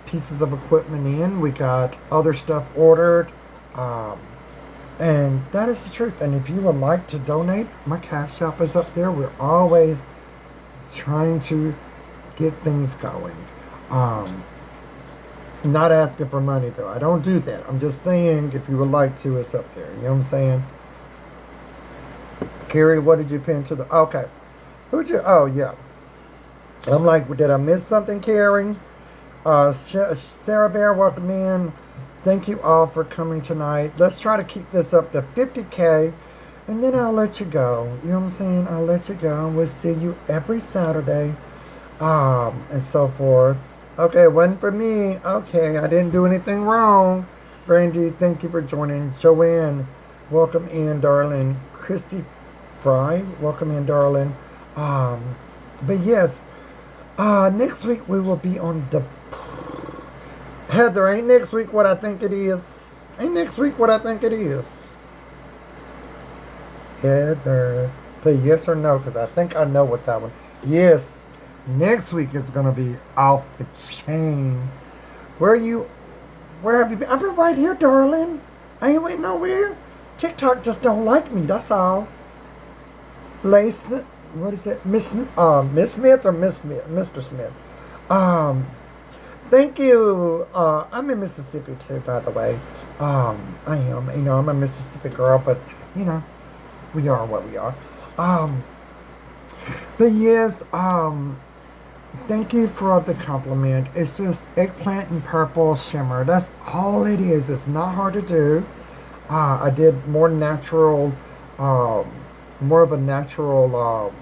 pieces of equipment in. We got other stuff ordered. And that is the truth. And if you would like to donate, my Cash App is up there. We're always trying to get things going. Not asking for money though. I don't do that. I'm just saying if you would like to, it's up there. You know what I'm saying? Carrie, what did you pin to the... Okay. Oh, yeah. I'm like, did I miss something, Carrie? Sarah Bear, welcome in. Thank you all for coming tonight. Let's try to keep this up to 50K. And then I'll let you go. You know what I'm saying? I'll let you go. We'll see you every Saturday. And so forth. Okay, it wasn't for me. Okay, I didn't do anything wrong. Brandy, thank you for joining. Joanne, welcome in, darling. Christy Fry, welcome in, darling. But yes, next week we will be on the... Heather, ain't next week what I think it is. Ain't next week what I think it is. Heather, put yes or no, because I think I know what that one. Yes, next week is going to be off the chain. Where have you been? I've been right here, darling. I ain't went nowhere. TikTok just don't like me, that's all. Lace, what is it? Miss Smith or Miss Smith? Mr. Smith. Thank you. I'm in Mississippi too, by the way. I am. You know, I'm a Mississippi girl, but you know, we are what we are. But yes, thank you for the compliment. It's just eggplant and purple shimmer. That's all it is. It's not hard to do. I did more natural, more of a natural,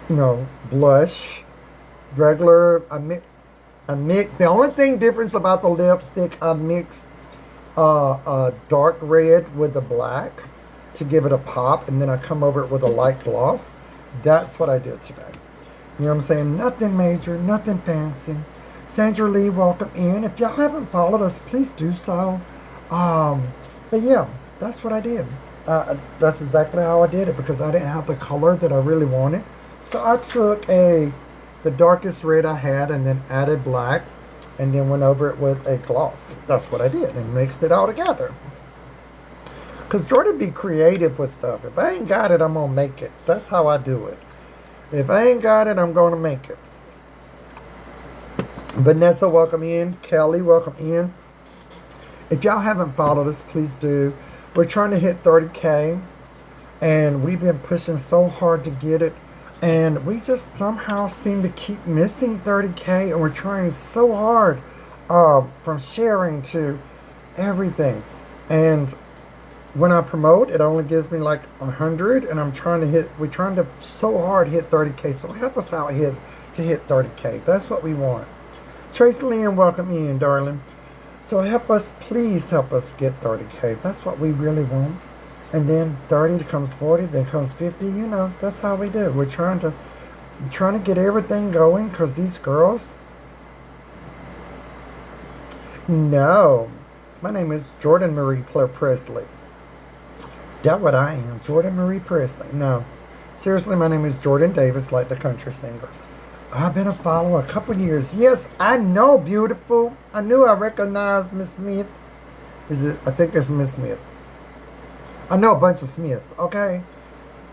you know, blush. Regular, I mix. The only thing difference about the lipstick, I mixed dark red with the black to give it a pop, and then I come over it with a light gloss. That's what I did today. You know what I'm saying? Nothing major, nothing fancy. Sandra Lee, welcome in. If y'all haven't followed us, please do so. But yeah, that's what I did. That's exactly how I did it, because I didn't have the color that I really wanted. So I took the darkest red I had and then added black and then went over it with a gloss. That's what I did, and mixed it all together. Because Jordan be creative with stuff. If I ain't got it, I'm going to make it. That's how I do it. If I ain't got it, I'm going to make it. Vanessa, welcome in. Kelly, welcome in. If y'all haven't followed us, please do. We're trying to hit 30K, and we've been pushing so hard to get it. And we just somehow seem to keep missing 30K, and we're trying so hard from sharing to everything. And when I promote, it only gives me like 100, and we're trying to so hard hit 30K. So help us out here to hit 30K. That's what we want. Tracy Lynn, welcome in, darling. So please help us get 30K. That's what we really want. And then 30 becomes 40, then comes 50. You know, that's how we do. We're trying to get everything going, because these girls. No, my name is Jordan Marie Presley. That's what I am, Jordan Marie Presley. No, seriously, my name is Jordan Davis, like the country singer. I've been a follower a couple years. Yes, I know, beautiful. I knew I recognized Miss Smith. I think it's Miss Smith. I know a bunch of Smiths, okay?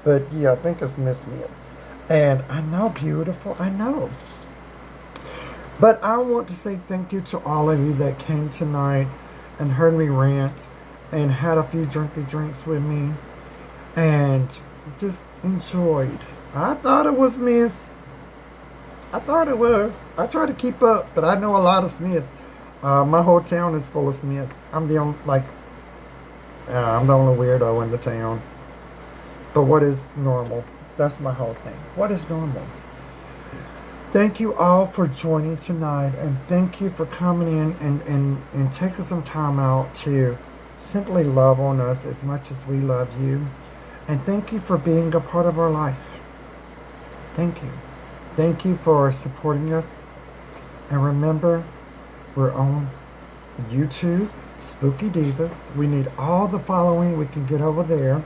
But yeah, I think it's Miss Smith. And I know, beautiful, I know. But I want to say thank you to all of you that came tonight and heard me rant and had a few drinks with me and just enjoyed. I thought it was Miss. I thought it was. I try to keep up, but I know a lot of Smiths. My whole town is full of Smiths. I'm the only weirdo in the town. But what is normal? That's my whole thing. What is normal? Thank you all for joining tonight, and thank you for coming in and taking some time out to simply love on us as much as we love you. And thank you for being a part of our life. Thank you. Thank you for supporting us. And remember, we're on YouTube, Spooky Divas. We need all the following we can get over there.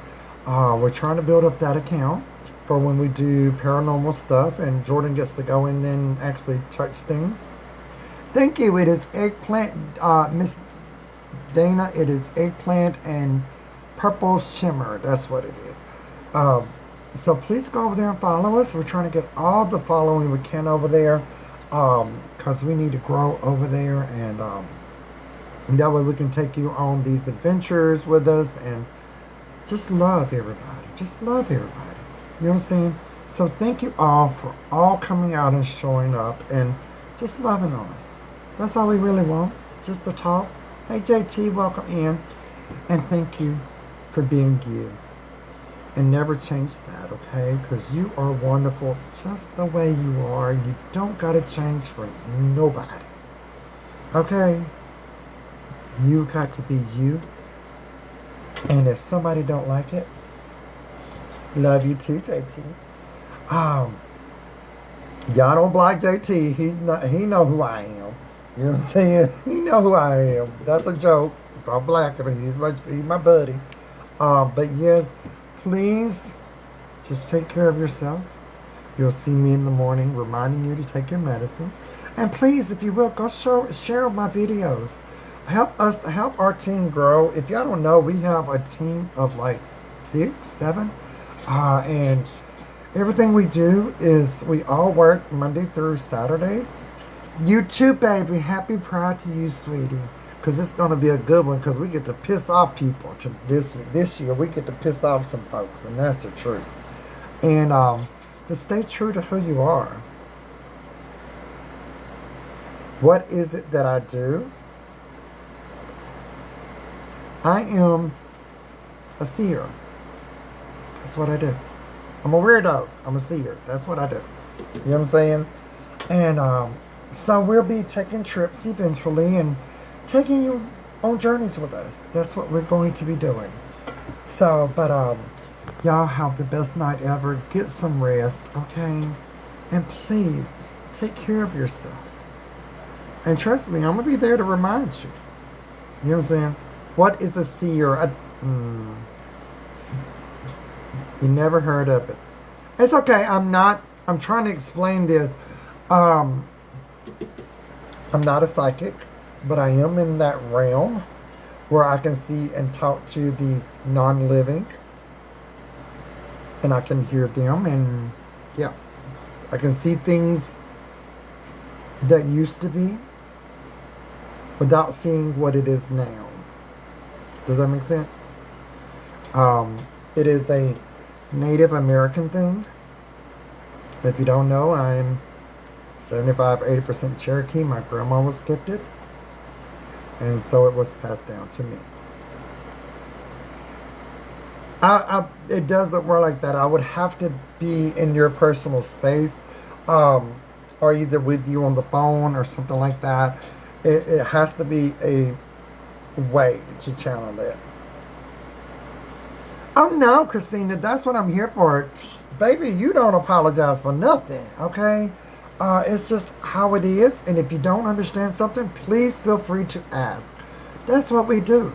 We're trying to build up that account for when we do paranormal stuff and Jordan gets to go in and actually touch things. Thank you. It is eggplant, Miss Dana. It is eggplant and purple shimmer. That's what it is. So please go over there and follow us. We're trying to get all the following we can over there, because we need to grow over there, and that way we can take you on these adventures with us and just love everybody. Just love everybody. You know what I'm saying? So thank you all for all coming out and showing up and just loving on us. That's all we really want. Just to talk. Hey JT, welcome in. And thank you for being you. And never change that, okay? Because you are wonderful just the way you are. You don't got to change for nobody. Okay? You got to be you. And if somebody don't like it, love you too, JT. Y'all don't block JT. He know who I am. You know what I'm saying? He know who I am. That's a joke. Don't block him. He's my buddy. But yes, please just take care of yourself. You'll see me in the morning reminding you to take your medicines. And please, if you will, go share my videos. Help our team grow. If y'all don't know, we have a team of like 6, 7. And everything we do is we all work Monday through Saturdays. You too, baby. Happy Pride to you, sweetie. Because it's going to be a good one because we get to piss off people. This year, we get to piss off some folks. And that's the truth. And but stay true to who you are. What is it that I do? I am a seer. That's what I do. I'm a weirdo. I'm a seer. That's what I do. You know what I'm saying? And so we'll be taking trips eventually and taking you on journeys with us. That's what we're going to be doing. So, but y'all have the best night ever. Get some rest, okay? And please take care of yourself. And trust me, I'm gonna be there to remind you. You know what I'm saying? What is a seer? You never heard of it. It's okay. I'm trying to explain this. I'm not a psychic, but I am in that realm where I can see and talk to the non-living. And I can hear them. And yeah, I can see things that used to be without seeing what it is now. Does that make sense? It is a Native American thing. If you don't know, I'm 75-80% Cherokee. My grandma was gifted, and so it was passed down to me. It doesn't work like that. I would have to be in your personal space, or either with you on the phone or something like that. It has to be a way to channel it. Oh no, Christina, that's what I'm here for. Baby, you don't apologize for nothing, okay? It's just how it is, and if you don't understand something, please feel free to ask. That's what we do.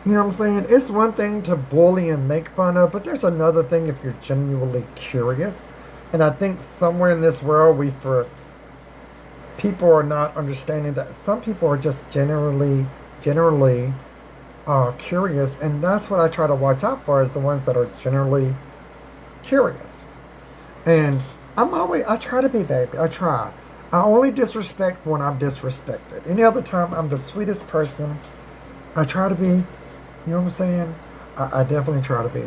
You know what I'm saying? It's one thing to bully and make fun of, but there's another thing if you're genuinely curious. And I think somewhere in this world, people are not understanding that some people are just generally curious, and that's what I try to watch out for, is the ones that are generally curious. And I try to be, baby. I try. I only disrespect when I'm disrespected. Any other time, I'm the sweetest person. I try to be. You know what I'm saying? I definitely try to be.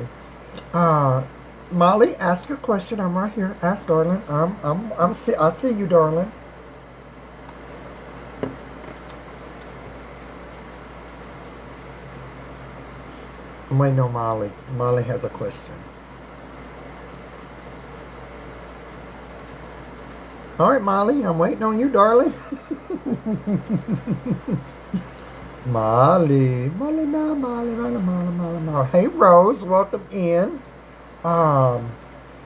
Molly, ask your question. I'm right here. Ask, darling. I see you, darling. I'm waiting on Molly. Molly has a question. All right, Molly, I'm waiting on you, darling. Molly. Hey, Rose, welcome in.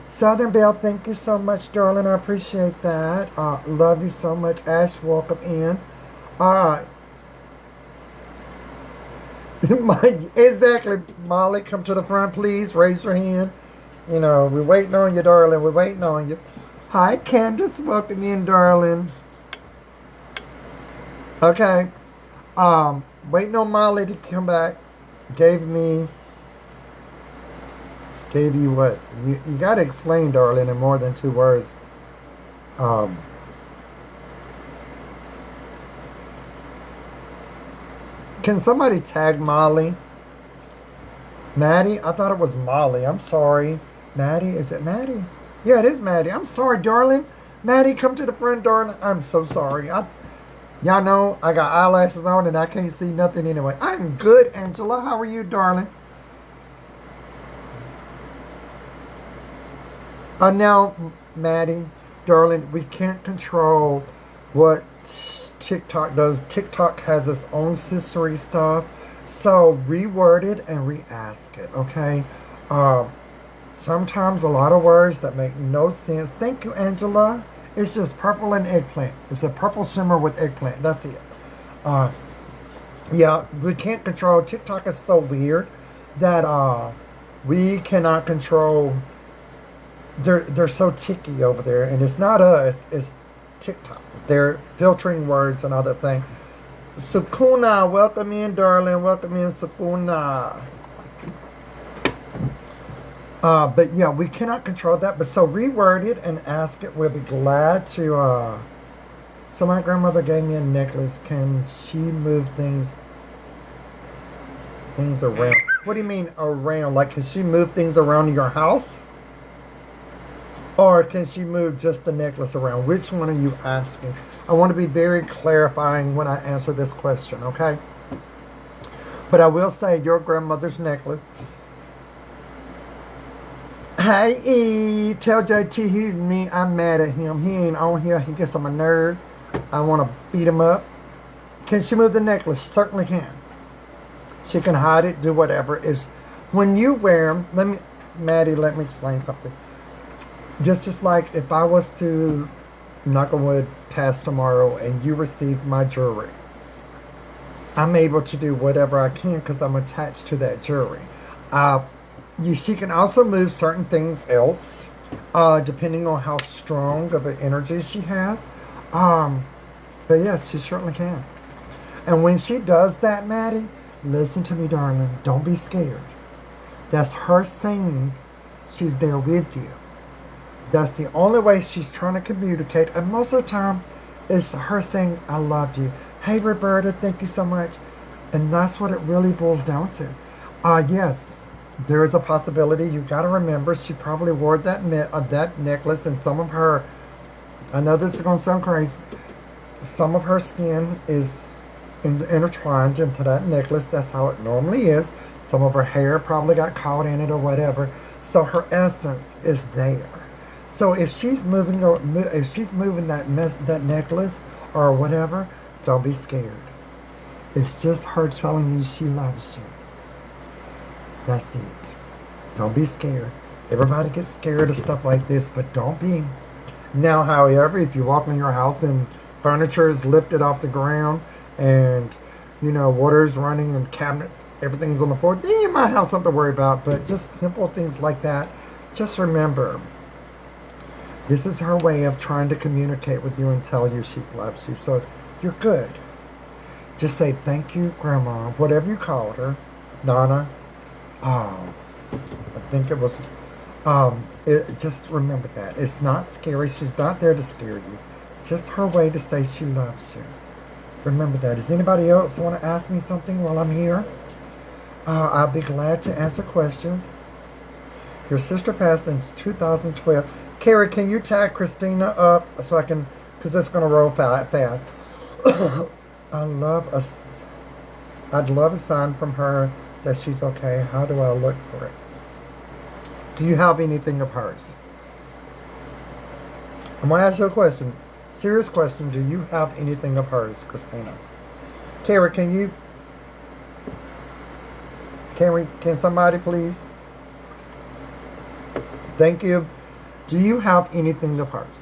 Southern Belle, thank you so much, darling. I appreciate that. Love you so much. Ash, welcome in. Exactly, Molly, come to the front, please. Raise your hand. You know, we're waiting on you, darling. We're waiting on you. Hi, Candace. Welcome in, darling. Okay. Waiting on Molly to come back. Gave you what? You got to explain, darling, in more than 2 words. Can somebody tag Molly? Maddie? I thought it was Molly. I'm sorry. Maddie? Is it Maddie? Yeah, it is Maddie. I'm sorry, darling. Maddie, come to the front, darling. I'm so sorry. Y'all know I got eyelashes on and I can't see nothing anyway. I'm good, Angela. How are you, darling? Now, Maddie, darling, we can't control what TikTok does. TikTok has its own sensory stuff. So reword it and re-ask it, okay? Sometimes a lot of words that make no sense. Thank you, Angela. It's just purple and eggplant. It's a purple shimmer with eggplant. That's it. Yeah, we can't control. TikTok is so weird that we cannot control. They're so ticky over there, and it's not us. It's TikTok. They're filtering words and other things. Sukuna, welcome in, darling. Welcome in, Sukuna. But yeah, we cannot control that. But so reword it and ask it. We'll be glad to. So my grandmother gave me a necklace. Can she move things around? What do you mean around? Like, can she move things around in your house? Or can she move just the necklace around? Which one are you asking? I want to be very clarifying when I answer this question, okay? But I will say your grandmother's necklace. Hey, E, tell JT he's me. I'm mad at him. He ain't on here. He gets on my nerves. I want to beat him up. Can she move the necklace? Certainly can. She can hide it, do whatever. Is when you wear them, Maddie, let me explain something. Just like if I was to, knock on wood, pass tomorrow and you received my jewelry, I'm able to do whatever I can because I'm attached to that jewelry. She can also move certain things else, depending on how strong of an energy she has. But yes, she certainly can. And when she does that, Maddie, listen to me, darling. Don't be scared. That's her saying she's there with you. That's the only way she's trying to communicate. And most of the time, it's her saying, I love you. Hey, Roberta, thank you so much. And that's what it really boils down to. Yes, there is a possibility. You got to remember, she probably wore that necklace, and some of her, I know this is going to sound crazy, some of her skin is intertwined into that necklace. That's how it normally is. Some of her hair probably got caught in it or whatever. So her essence is there. So if she's moving that necklace or whatever, don't be scared. It's just her telling you she loves you. That's it. Don't be scared. Everybody gets scared of stuff like this, but don't be. Now, however, if you walk in your house and furniture is lifted off the ground and, water's running and cabinets, everything's on the floor, then you might have something to worry about. But just simple things like that, just remember, this is her way of trying to communicate with you and tell you she loves you. So you're good. Just say, thank you, Grandma, whatever you called her, Nana. I think it was, just remember that. It's not scary. She's not there to scare you. It's just her way to say she loves you. Remember that. Does anybody else want to ask me something while I'm here? I'll be glad to answer questions. Your sister passed in 2012. Carrie, can you tag Christina up so I can, because it's going to roll fast. I'd love a sign from her that she's okay. How do I look for it? Do you have anything of hers? I'm going to ask you a question. Serious question. Do you have anything of hers, Christina? Carrie, can somebody please? Thank you. Do you have anything of hers?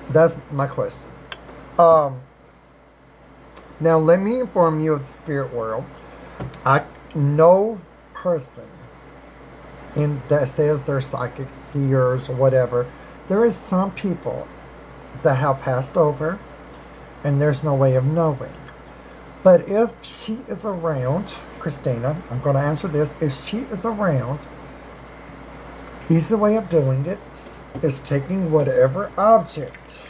That's my question. Now, let me inform you of the spirit world. No person that says they're psychic, seers, or whatever. There is some people that have passed over, and there's no way of knowing. But if she is around, Christina, I'm going to answer this. If she is around, easy way of doing it is taking whatever object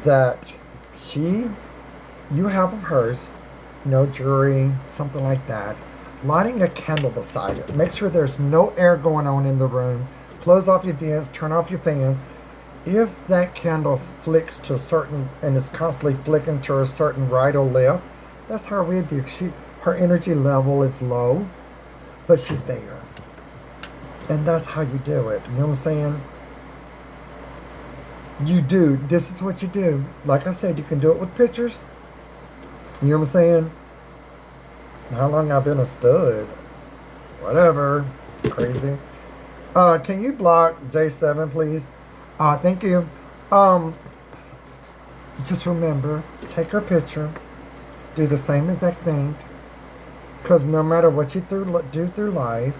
that you have of hers, jewelry, something like that, lighting a candle beside it. Make sure there's no air going on in the room. Close off your vents, turn off your fans. If that candle flicks to a certain, and it's constantly flicking to a certain right or left, that's her with you. Her energy level is low, but she's there. And that's how you do it. You know what I'm saying? You do. This is what you do. Like I said, you can do it with pictures. You know what I'm saying? How long I've been a stud? Whatever. Crazy. Can you block J7, please? Thank you. Just remember, take her picture. Do the same exact thing. Because no matter what you do through life,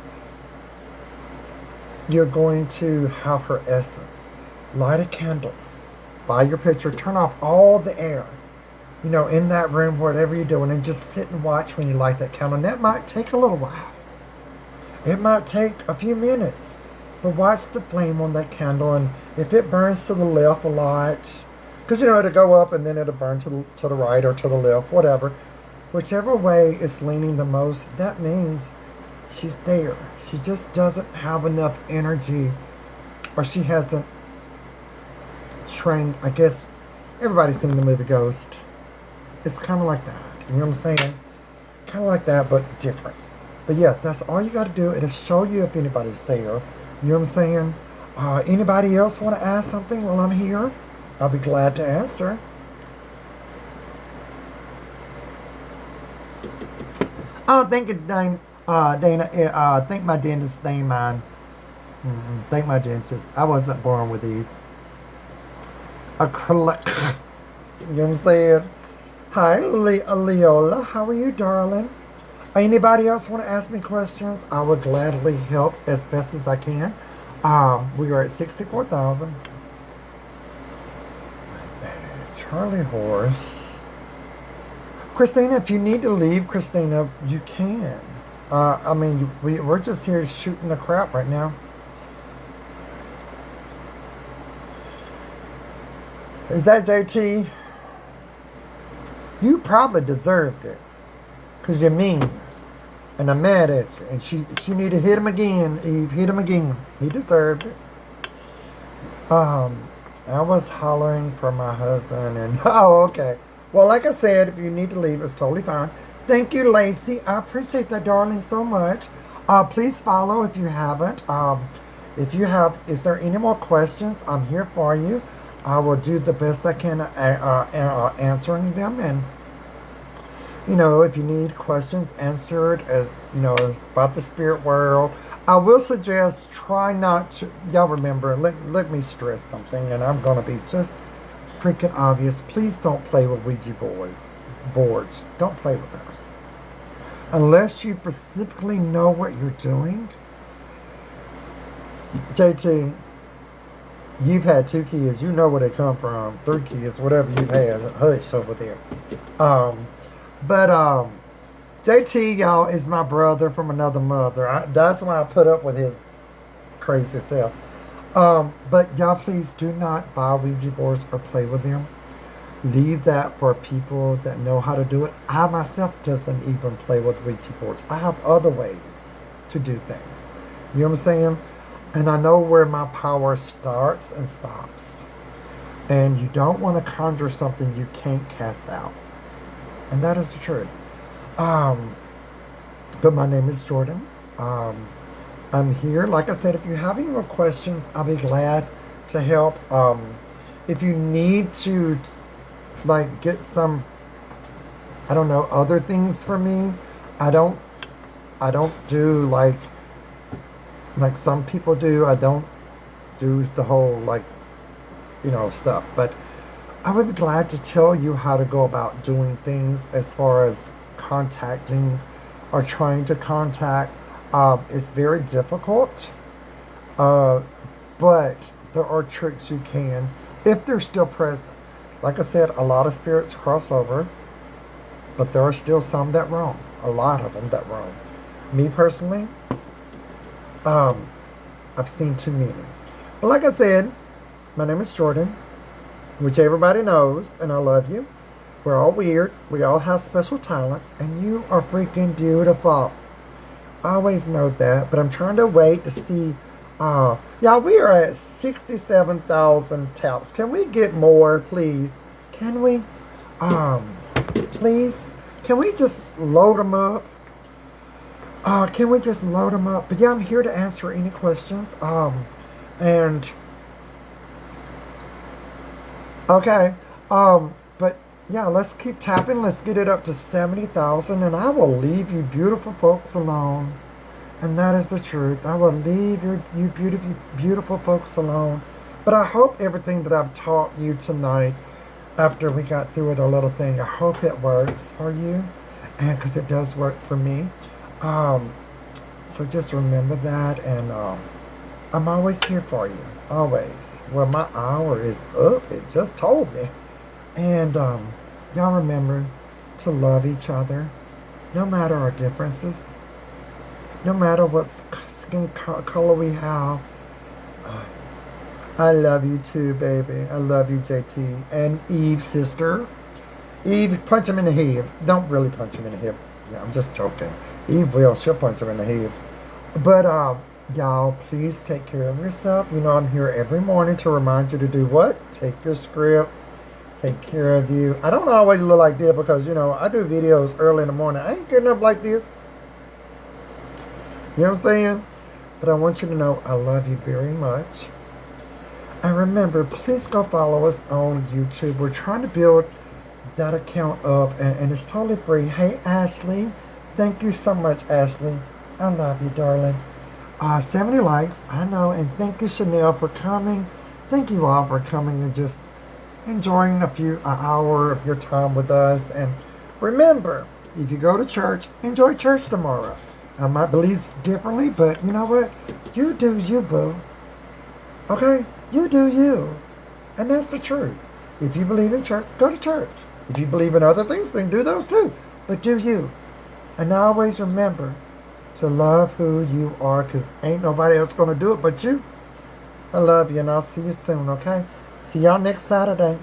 you're going to have her essence. Light a candle. Buy your picture. Turn off all the air. You know, in that room, whatever you're doing, and just sit and watch when you light that candle. And that might take a little while. It might take a few minutes. But watch the flame on that candle. And if it burns to the left a lot, because, you know, it'll go up and then it'll burn to the right or to the left, whatever. Whichever way it's leaning the most, that means she's there. She just doesn't have enough energy, or she hasn't trained. I guess everybody's seen the movie Ghost. It's kind of like that. You know what I'm saying? Kind of like that, but different. But yeah, that's all you got to do. It'll show you if anybody's there. You know what I'm saying? Anybody else want to ask something while I'm here? I'll be glad to answer. Oh, thank you, Dana. Thank my dentist name, man. Thank my dentist. I wasn't born with these. Acrylic. You know what I'm saying? Hi, Leola. How are you, darling? Anybody else want to ask me questions? I would gladly help as best as I can. We are at 64,000. Charlie Horse. Christina, if you need to leave, Christina, you can. I mean, we're just here shooting the crap right now. Is that JT? You probably deserved it. Because you're mean. And I'm mad at you. And she need to hit him again, Eve. Hit him again. He deserved it. I was hollering for my husband and... Oh, okay. Well, like I said, if you need to leave, it's totally fine. Thank you, Lacey. I appreciate that, darling, so much. Please follow if you haven't. If you have... Is there any more questions? I'm here for you. I will do the best I can answering them. And, you know, if you need questions answered, as you know, about the spirit world, I will suggest try not to... Y'all remember, let me stress something, and I'm going to be just freaking obvious. Please don't play with Ouija boards. Don't play with those. Unless you specifically know what you're doing. JT, you've had 2 kids. You know where they come from. 3 kids, whatever you've had. Hush over there. But JT, y'all, is my brother from another mother. That's why I put up with his crazy self. But y'all, please do not buy Ouija boards or play with them. Leave that for people that know how to do it. I myself doesn't even play with Ouija boards. I have other ways to do things. You know what I'm saying? And I know where my power starts and stops. And you don't want to conjure something you can't cast out. And that is the truth. But my name is Jordan. I'm here. Like I said, if you have any more questions, I'll be glad to help. If you need to, like, get some, I don't know, other things for me, I don't do like some people do. I don't do the whole, like, you know, stuff. But I would be glad to tell you how to go about doing things as far as contacting or trying to contact. It's very difficult, but there are tricks you can, if they're still present. Like I said, a lot of spirits cross over, but there are still some that roam. A lot of them that roam. Me personally, I've seen too many. But like I said, my name is Jordan, which everybody knows, and I love you. We're all weird. We all have special talents, and you are freaking beautiful. I always know that, but I'm trying to wait to see. Yeah, we are at 67,000 taps. Can we get more, please? Can we? Please? Can we just load them up? Can we just load them up? But yeah, I'm here to answer any questions. And okay. But yeah, let's keep tapping. Let's get it up to 70,000, and I will leave you beautiful folks alone. And that is the truth. I will leave you beautiful folks alone. But I hope everything that I've taught you tonight, after we got through with our little thing, I hope it works for you, and because it does work for me. So just remember that, and I'm always here for you, always. Well, my hour is up. It just told me. And y'all remember to love each other, no matter our differences, no matter what skin color we have. I love you too, baby. I love you, JT. And Eve, sister. Eve, punch him in the head. Don't really punch him in the hip. Yeah, I'm just joking. Eve will. She'll punch him in the head. But, y'all, please take care of yourself. You know, I'm here every morning to remind you to do what? Take your scripts. Take care of you. I don't always look like this because, you know, I do videos early in the morning. I ain't getting up like this. You know what I'm saying? But I want you to know I love you very much. And remember, please go follow us on YouTube. We're trying to build that account up, and it's totally free. Hey, Ashley. Thank you so much, Ashley. I love you, darling. 70 likes, I know. And thank you, Chanel, for coming. Thank you all for coming and just enjoying an hour of your time with us. And remember, if you go to church, enjoy church tomorrow. I might believe differently, but you know what? You do you, boo. Okay? You do you. And that's the truth. If you believe in church, go to church. If you believe in other things, then do those too. But do you. And always remember to love who you are, because ain't nobody else going to do it but you. I love you, and I'll see you soon, okay? See y'all next Saturday.